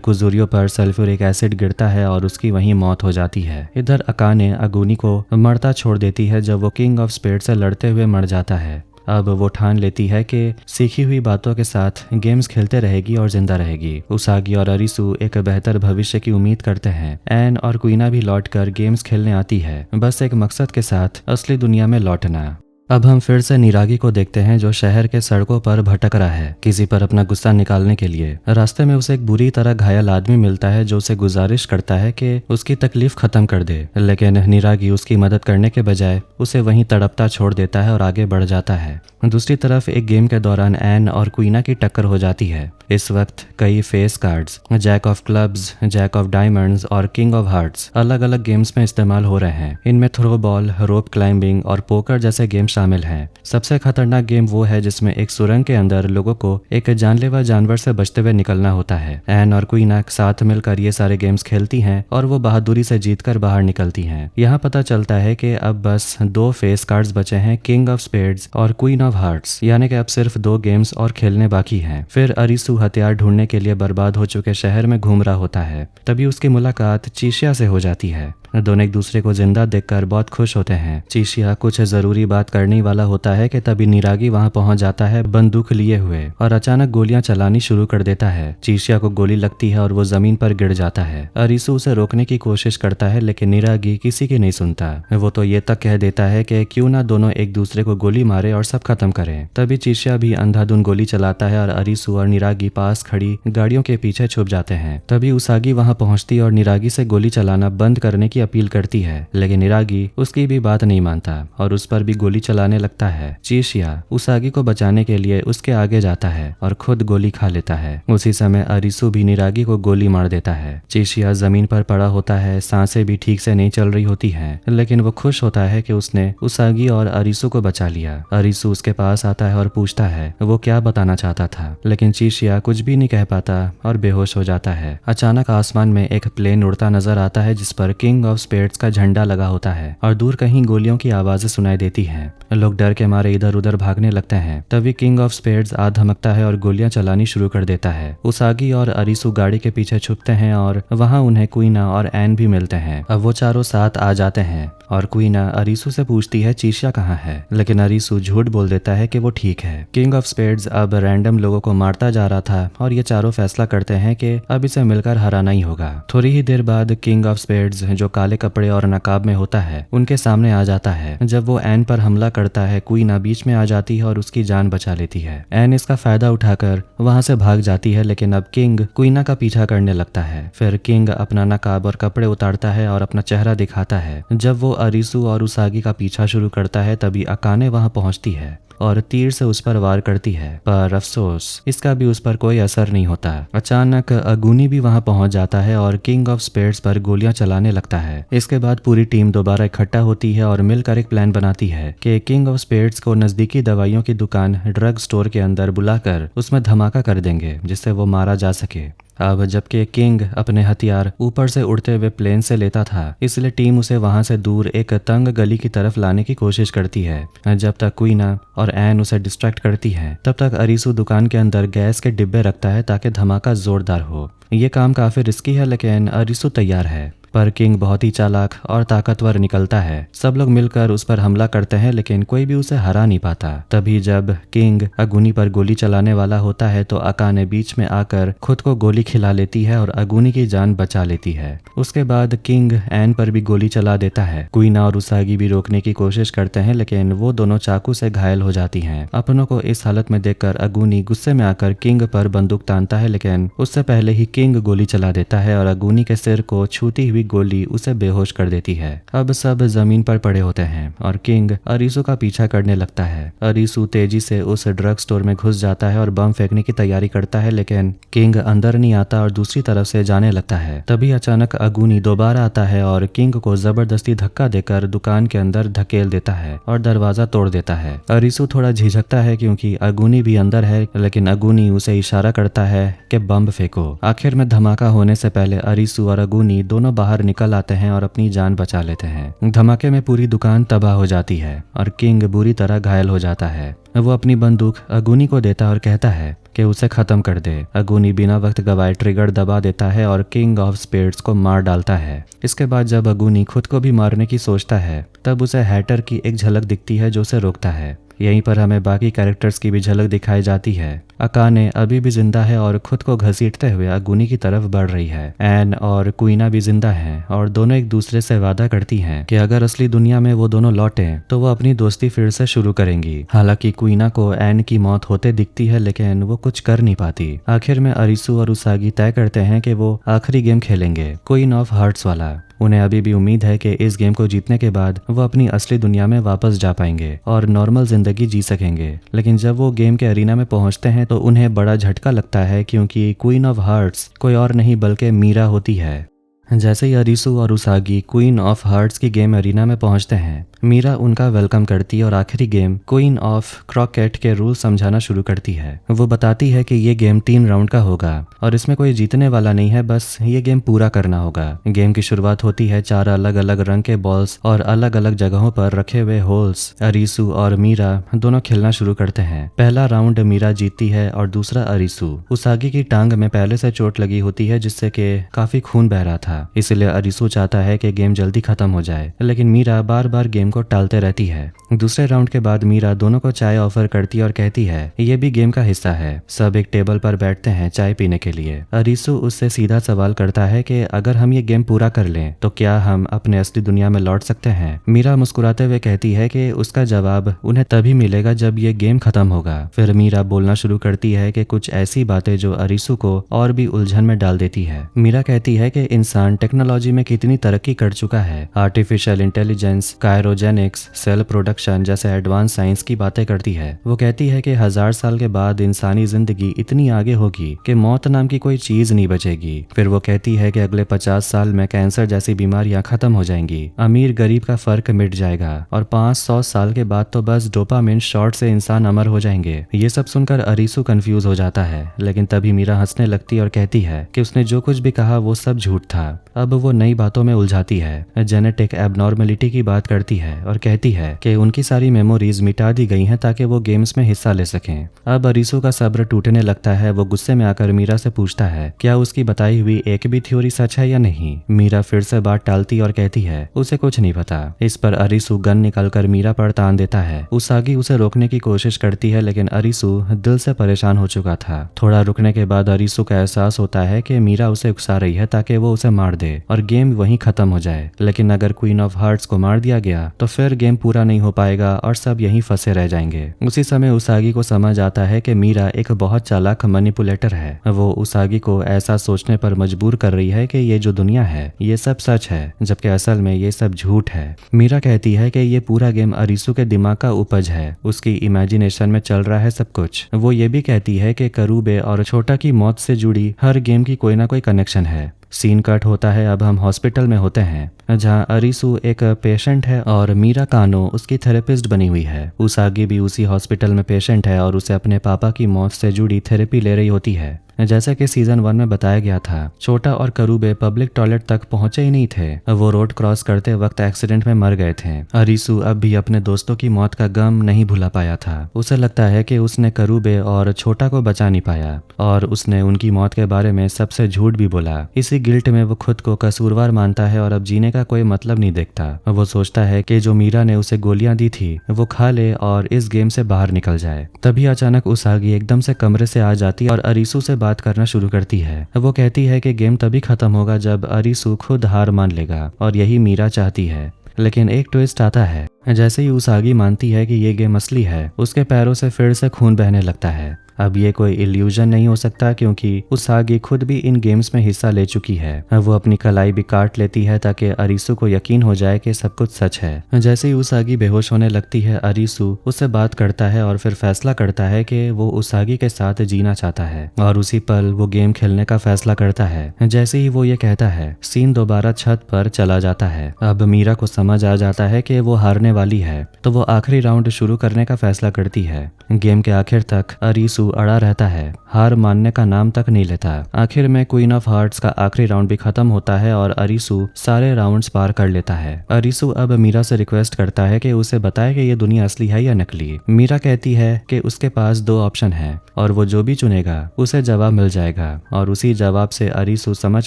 कुजुरियो पर सल्फ्यूरिक एसिड गिरता है और उसकी वहीं मौत हो जाती है। इधर अकाने अगुनी को मरता छोड़ देती है जब वो किंग ऑफ स्पेड से लड़ते हुए मर जाता है। अब वो ठान लेती है कि सीखी हुई बातों के साथ गेम्स खेलते रहेगी और जिंदा रहेगी। उसागी और अरिसु एक बेहतर भविष्य की उम्मीद करते हैं। एन और क्वीना भी लौटकर गेम्स खेलने आती है, बस एक मकसद के साथ, असली दुनिया में लौटना। अब हम फिर से निरागी को देखते हैं जो शहर के सड़कों पर भटक रहा है किसी पर अपना गुस्सा निकालने के लिए। रास्ते में उसे एक बुरी तरह घायल आदमी मिलता है जो उसे गुजारिश करता है कि उसकी तकलीफ खत्म कर दे, लेकिन निरागी उसकी मदद करने के बजाय उसे वहीं तड़पता छोड़ देता है और आगे बढ़ जाता है। दूसरी तरफ एक गेम के दौरान एन और क्वीना की टक्कर हो जाती है। इस वक्त कई face cards jack of clubs, jack of diamonds और किंग ऑफ हार्ट्स अलग अलग गेम्स में इस्तेमाल हो रहे हैं। इनमें थ्रो बॉल, रोप क्लाइंबिंग और पोकर जैसे गेम शामिल हैं। सबसे खतरनाक गेम वो है जिसमें एक सुरंग के अंदर लोगों को एक जानलेवा जानवर से बचते हुए निकलना होता है। एन और क्वीना साथ मिलकर ये सारे गेम्स खेलती हैं और वो बहादुरी से जीतकर बाहर निकलती हैं। यहाँ पता चलता है कि अब बस 2 फेस कार्ड्स बचे हैं, किंग ऑफ स्पेड्स और क्वीन ऑफ हार्ट्स, यानी कि अब सिर्फ 2 गेम्स और खेलने बाकी हैं। फिर अरिसु हथियार ढूंढने के लिए बर्बाद हो चुके शहर में घूम रहा होता है। तभी उसकी मुलाकात चीशिया से हो जाती है। दोनों एक दूसरे को जिंदा देखकर बहुत खुश होते हैं। चीशिया कुछ जरूरी बात करने वाला होता है कि तभी निरागी वहां पहुंच जाता है बंदूक लिए हुए और अचानक गोलियां चलानी शुरू कर देता है। चीशिया को गोली लगती है और वो जमीन पर गिर जाता है। अरिसु उसे रोकने की कोशिश करता है, लेकिन निरागी किसी की नहीं सुनता। वो तो ये तक कह देता है कि क्यों ना दोनों एक दूसरे को गोली मारे और सब खत्म करें। तभी चीशिया भी अंधाधुन गोली चलाता है और अरिसु और निरागी पास खड़ी गाड़ियों के पीछे छुप जाते हैं। तभी उसागी वहां पहुंचती और निरागी से गोली चलाना बंद करने की अपील करती है, लेकिन इरागी उसकी भी बात नहीं मानता और उस पर भी गोली चलाने लगता है। चीशिया उसागी को बचाने के लिए उसके आगे जाता है और खुद गोली खा लेता है। उसी समय अरिसु भी निरागी को गोली मार देता है। चीशिया जमीन पर पड़ा होता है, सांसें भी ठीक से नहीं चल रही होती हैं, लेकिन वो खुश होता है कि उसने उसागी और अरिसु को बचा लिया। अरिसु उसके पास आता है और पूछता है वो क्या बताना चाहता था, लेकिन चीशिया कुछ भी नहीं कह पाता और बेहोश हो जाता है। अचानक आसमान में एक प्लेन उड़ता नजर आता है जिस पर किंग ऑफ स्पेड्स का झंडा लगा होता है और दूर कहीं गोलियों की आवाजें सुनाई देती हैं। लोग डर के मारे इधर उधर भागने लगते हैं। तभी किंग ऑफ स्पेड्स आ धमकता है और गोलियां चलानी शुरू कर देता है। उसागी और अरिसु गाड़ी के पीछे छुपते हैं और वहां उन्हें क्वीना और एन भी मिलते हैं। अब वो चारों साथ आ जाते हैं और क्वीना अरिसु से पूछती है चीशिया कहाँ है, लेकिन अरिसु झूठ बोल देता है कि वो ठीक है। किंग ऑफ स्पेड्स अब रैंडम लोगों को मारता जा रहा था और ये चारों फैसला करते हैं कि अब इसे मिलकर हराना ही होगा। थोड़ी ही देर बाद किंग ऑफ स्पेड्स जो काले कपड़े और नकाब में होता है उनके सामने आ जाता है। जब वो एन पर हमला करता है, क्वीना बीच में आ जाती है और उसकी जान बचा लेती है। एन इसका फायदा उठाकर वहां से भाग जाती है, लेकिन अब किंग क्वीना का पीछा करने लगता है। फिर किंग अपना नकाब और कपड़े उतारता है और अपना चेहरा दिखाता है। जब वो अरिसु और उसागी का पीछा शुरू करता है तभी अकाने वहां पहुंचती है और तीर से उस पर वार करती है, पर अफसोस इसका भी उस पर कोई असर नहीं होता। अचानक अगुनी भी वहां पहुंच जाता है और किंग ऑफ स्पेड्स पर गोलियां चलाने लगता है। इसके बाद पूरी टीम दोबारा इकट्ठा होती है और मिलकर एक प्लान बनाती है कि किंग ऑफ स्पेड्स को नजदीकी दवाइयों की दुकान ड्रग स्टोर के अंदर बुलाकर उसमें धमाका कर देंगे जिससे वो मारा जा सके। अब जबकि किंग अपने हथियार ऊपर से उड़ते हुए प्लेन से लेता था, इसलिए टीम उसे वहां से दूर एक तंग गली की तरफ लाने की कोशिश करती है। जब तक क्वीना और एन उसे डिस्ट्रैक्ट करती है तब तक अरिसु दुकान के अंदर गैस के डिब्बे रखता है ताकि धमाका जोरदार हो। ये काम काफी रिस्की है, लेकिन अरिसु तैयार है। पर किंग बहुत ही चालाक और ताकतवर निकलता है। सब लोग मिलकर उस पर हमला करते हैं, लेकिन कोई भी उसे हरा नहीं पाता। तभी जब किंग अगुनी पर गोली चलाने वाला होता है तो अकाने बीच में आकर खुद को गोली खिला लेती है और अगुनी की जान बचा लेती है। उसके बाद किंग एन पर भी गोली चला देता है। क्वीना और उसागी भी रोकने की कोशिश करते हैं, लेकिन वो दोनों चाकू से घायल हो जाती हैं। अपनों को इस हालत में देखकर अगुनी गुस्से में आकर किंग पर बंदूक तानता है, लेकिन उससे पहले ही किंग गोली चला देता है और अगुनी के सिर को छूती हुई गोली उसे बेहोश कर देती है। अब सब जमीन पर पड़े होते हैं और किंग अरिसु का पीछा करने लगता है। अरिसु तेजी से उस ड्रग स्टोर में घुस जाता है और बम फेंकने की तैयारी करता है, लेकिन किंग अंदर नहीं आता और दूसरी तरफ से जाने लगता है। तभी अचानक अगुनी दोबारा आता है और किंग को जबरदस्ती धक्का देकर दुकान के अंदर धकेल देता है और दरवाजा तोड़ देता है। अरिसु थोड़ा झिझकता है क्योंकि अगुनी भी अंदर है, लेकिन अगुनी उसे इशारा करता है कि बम फेंको। आखिर में धमाका होने से पहले अरिसु और अगुनी दोनों बाहर निकल आते हैं और अपनी जान बचा लेते हैं। धमाके में पूरी दुकान तबाह हो जाती है और किंग बुरी तरह घायल हो जाता है। वो अपनी बंदूक अगुनी को देता और कहता है कि उसे खत्म कर दे। अगुनी बिना वक्त गवाए ट्रिगर दबा देता है और किंग ऑफ स्पेड्स को मार डालता है। इसके बाद जब अगुनी खुद को भी मारने की सोचता है तब उसे हैटर की एक झलक दिखती है जो उसे रोकता है। यहीं पर हमें बाकी कैरेक्टर्स की भी झलक दिखाई जाती है। अकाने अभी भी जिंदा है और खुद को घसीटते हुए अगुनी की तरफ बढ़ रही है। एन और क्वीना भी जिंदा हैं और दोनों एक दूसरे से वादा करती हैं कि अगर असली दुनिया में वो दोनों लौटें तो वो अपनी दोस्ती फिर से शुरू करेंगी। हालांकि क्वीना को एन की मौत होते दिखती है, लेकिन वो कुछ कर नहीं पाती। आखिर में अरिसु और उसागी तय करते हैं कि वो आखिरी गेम खेलेंगे, क्वीन ऑफ हार्ट्स वाला। उन्हें अभी भी उम्मीद है कि इस गेम को जीतने के बाद वो अपनी असली दुनिया में वापस जा पाएंगे और नॉर्मल जिंदगी जी सकेंगे। लेकिन जब वो गेम के अरीना में पहुंचते हैं तो उन्हें बड़ा झटका लगता है क्योंकि क्वीन ऑफ हार्ट्स कोई और नहीं बल्कि मीरा होती है। जैसे ही अरिसु और उसागी क्वीन ऑफ हार्ट्स की गेम अरीना में पहुंचते हैं, मीरा उनका वेलकम करती है और आखिरी गेम क्वीन ऑफ क्रॉकेट के रूल समझाना शुरू करती है। वो बताती है कि ये गेम 3 राउंड का होगा और इसमें कोई जीतने वाला नहीं है, बस ये गेम पूरा करना होगा। गेम की शुरुआत होती है 4 अलग अलग रंग के बॉल्स और अलग अलग जगहों पर रखे हुए होल्स। अरिसु और मीरा दोनों खेलना शुरू करते हैं। पहला राउंड मीरा जीतती है और दूसरा अरिसु। उसागी की टांग में पहले से चोट लगी होती है जिससे कि काफी खून बह रहा था, इसलिए अरिसु चाहता है कि गेम जल्दी खत्म हो जाए, लेकिन मीरा बार बार गेम को टालते रहती है। दूसरे राउंड के बाद मीरा दोनों को चाय ऑफर करती है और कहती है ये भी गेम का हिस्सा है। सब एक टेबल पर बैठते हैं चाय पीने के लिए। अरीसू उससे सीधा सवाल करता है कि अगर हम ये गेम पूरा कर लें तो क्या हम अपने असली दुनिया में लौट सकते हैं। मीरा मुस्कुराते हुए कहती है कि उसका जवाब उन्हें तभी मिलेगा जब ये गेम खत्म होगा। फिर मीरा बोलना शुरू करती है कि कुछ ऐसी बातें जो अरीसू को और भी उलझन में डाल देती है। मीरा कहती है कि इंसान टेक्नोलॉजी में कितनी तरक्की कर चुका है। आर्टिफिशियल इंटेलिजेंस, कायरोजेनिक्स, सेल प्रोडक्शन जैसे एडवांस साइंस की बातें करती है। वो कहती है कि 1000 साल के बाद इंसानी जिंदगी इतनी आगे होगी कि मौत नाम की कोई चीज नहीं बचेगी। फिर वो कहती है कि अगले 50 साल में कैंसर जैसी बीमारियां खत्म हो जाएंगी, अमीर गरीब का फर्क मिट जाएगा और 500 साल के बाद तो बस डोपामिन शॉट से इंसान अमर हो जाएंगे। ये सब सुनकर अरीसू कंफ्यूज हो जाता है, लेकिन तभी मीरा हंसने लगती और कहती है कि उसने जो कुछ भी कहा वो सब झूठ था। अब वो नई बातों में उलझाती है, जेनेटिक एबनॉर्मेलिटी की बात करती है और कहती है कि उनकी सारी मेमोरीज मिटा दी गई हैं ताकि वो गेम्स में हिस्सा ले सकें। अब अरीसू का सब्र टूटने लगता है। वो गुस्से में आकर मीरा से पूछता है क्या उसकी बताई हुई एक भी थ्योरी सच है या नहीं। मीरा फिर से बात टालती और कहती है उसे कुछ नहीं पता। इस पर अरीसू गन निकालकर मीरा पर तान देता है। उसागी उसे रोकने की कोशिश करती है, लेकिन अरीसू दिल से परेशान हो चुका था। थोड़ा रुकने के बाद अरीसू का एहसास होता है कि मीरा उसे उकसा रही है ताकि वो उसे मार दे और गेम वहीं खत्म हो जाए। लेकिन अगर क्वीन ऑफ हार्ट्स को मार दिया गया तो फिर गेम पूरा नहीं हो पाएगा और सब यहीं फंसे रह जाएंगे। उसी समय उसागी को समझ आता है कि मीरा एक बहुत चालाक मैनिपुलेटर है। वो उसागी को ऐसा सोचने पर मजबूर कर रही है कि ये जो दुनिया है ये सब सच है, जबकि असल में ये सब झूठ है। मीरा कहती है कि ये पूरा गेम अरीसू के दिमाग का उपज है, उसकी इमेजिनेशन में चल रहा है सब कुछ। वो ये भी कहती है कि करूबे और छोटा की मौत से जुड़ी हर गेम की कोई ना कोई कनेक्शन है। सीन कट होता है। अब हम हॉस्पिटल में होते हैं जहां अरीसू एक पेशेंट है और मीरा कानो उसकी थेरेपिस्ट बनी हुई है। उसागी भी उसी हॉस्पिटल में पेशेंट है और उसे अपने पापा की मौत से जुड़ी थेरेपी ले रही होती है। जैसा कि सीजन 1 में बताया गया था, छोटा और करूबे पब्लिक टॉयलेट तक पहुंचे ही नहीं थे। वो रोड क्रॉस करते वक्त एक्सीडेंट में मर गए थे। अरीसू अब भी अपने दोस्तों की मौत का गम नहीं भुला पाया था। उसे लगता है कि उसने करूबे और छोटा को बचा नहीं पाया और उसने उनकी मौत के बारे में सबसे झूठ भी बोला। इसी गिल्ट में वो खुद को कसूरवार मानता है और अब जीने का कोई मतलब नहीं देखता। वो सोचता है कि जो मीरा ने उसे गोलियां दी थी वो खा ले और इस गेम से बाहर निकल जाए। तभी अचानक उसागी एकदम से कमरे से आ जाती और अरीसू से बात करना शुरू करती है। वो कहती है कि गेम तभी खत्म होगा जब अरीसू खुद हार मान लेगा और यही मीरा चाहती है। लेकिन एक ट्विस्ट आता है। जैसे ही उसागी मानती है कि ये गेम असली है, उसके पैरों से फिर से खून बहने लगता है। अब ये कोई इल्यूजन नहीं हो सकता क्योंकि उसागी खुद भी इन गेम्स में हिस्सा ले चुकी है। वो अपनी कलाई भी काट लेती है ताकि अरीसू को यकीन हो जाए कि सब कुछ सच है। जैसे ही उसागी बेहोश होने लगती है, अरीसू उससे बात करता है और फिर फैसला करता है कि वो उसागी के साथ जीना चाहता है और उसी पल वो गेम खेलने का फैसला करता है। जैसे ही वो ये कहता है, सीन दोबारा छत पर चला जाता है। अब मीरा को समझ आ जाता है कि वो हारने वाली है, तो वो आखिरी राउंड शुरू करने का फैसला करती है। गेम के आखिर तक अरीसू अड़ा रहता है, हार मानने का नाम तक नहीं लेता। आखिर में क्वीन ऑफ हार्ट्स का आखिरी राउंड भी खत्म होता है और अरीसू सारे राउंड्स पार कर लेता है। अरीसू अब मीरा से रिक्वेस्ट करता है कि उसे बताए कि ये दुनिया असली है या नकली। मीरा कहती है कि उसके पास 2 ऑप्शन है और वो जो भी चुनेगा उसे जवाब मिल जाएगा और उसी जवाब से अरीसू समझ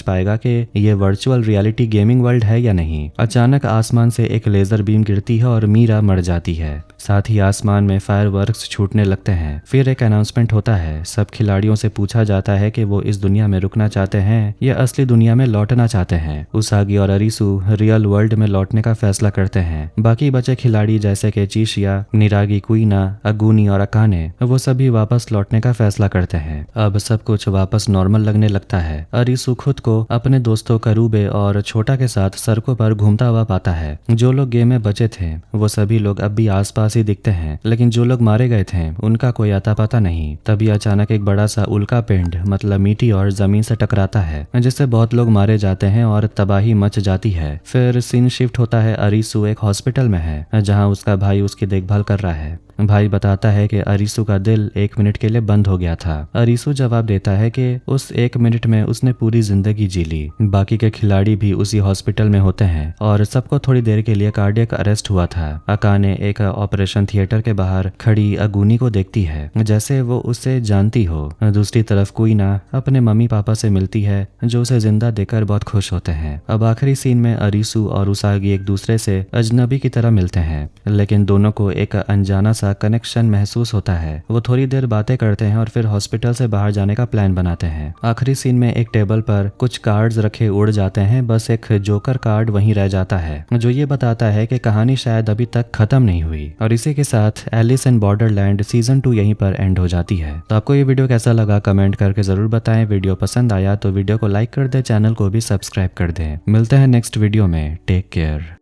पाएगा कि ये वर्चुअल रियलिटी गेमिंग वर्ल्ड है या नहीं। अचानक आसमान से एक लेजर बीम गिरती है और मीरा मर जाती है। साथ ही आसमान में फायरवर्क्स छूटने लगते हैं। फिर एक अनाउंसमेंट होता है। सब खिलाड़ियों से पूछा जाता है कि वो इस दुनिया में रुकना चाहते हैं या असली दुनिया में लौटना चाहते हैं। उसागी और अरीसू रियल वर्ल्ड में लौटने का फैसला करते हैं। बाकी बचे खिलाड़ी जैसे कि चीशिया, निरागी, कुइना, अगूनी और अकाने, वो सभी वापस लौटने का फैसला करते हैं। अब सब कुछ वापस नॉर्मल लगने लगता है। अरीसू खुद को अपने दोस्तों करूबे और छोटा के साथ सड़कों पर घूमता हुआ पाता है। जो लोग गेम में बचे थे वो सभी लोग अब भी आसपास ही दिखते हैं, लेकिन जो लोग मारे गए थे उनका कोई आता पता नहीं। तभी अचानक एक बड़ा सा उल्का पिंड मतलब मीटियोर जमीन से टकराता है, जिससे बहुत लोग मारे जाते हैं और तबाही मच जाती है। फिर सीन शिफ्ट होता है। अरीसू एक हॉस्पिटल में है जहां उसका भाई उसकी देखभाल कर रहा है। भाई बताता है कि अरीसू का दिल 1 मिनट के लिए बंद हो गया था। अरीसू जवाब देता है कि उस 1 मिनट में उसने पूरी जिंदगी जी ली। बाकी के खिलाड़ी भी उसी हॉस्पिटल में होते हैं और सबको थोड़ी देर के लिए कार्डियक अरेस्ट हुआ था। अकाने एक ऑपरेशन थिएटर के बाहर खड़ी अगूनी को देखती है जैसे वो उससे जानती हो। दूसरी तरफ कुइना अपने मम्मी पापा से मिलती है जो उसे जिंदा देखकर बहुत खुश होते हैं। अब आखिरी सीन में अरीसू और उसागी एक दूसरे से अजनबी की तरह मिलते हैं, लेकिन दोनों को एक अनजाना सा कनेक्शन महसूस होता है। वो थोड़ी देर बातें करते हैं और फिर हॉस्पिटल से बाहर जाने का प्लान बनाते हैं। आखिरी सीन में एक टेबल पर कुछ कार्ड्स रखे उड़ जाते हैं, बस एक जोकर कार्ड वहीं रह जाता है जो ये बताता है कि कहानी शायद अभी तक खत्म नहीं हुई। और इसी के साथ एलिस इन बॉर्डरलैंड सीजन 2 यहीं पर एंड हो जाती है। तो आपको ये वीडियो कैसा लगा कमेंट करके जरूर बताएं। वीडियो पसंद आया तो वीडियो को लाइक कर दे, चैनल को भी सब्सक्राइब कर दें। मिलते हैं नेक्स्ट वीडियो में। Take care.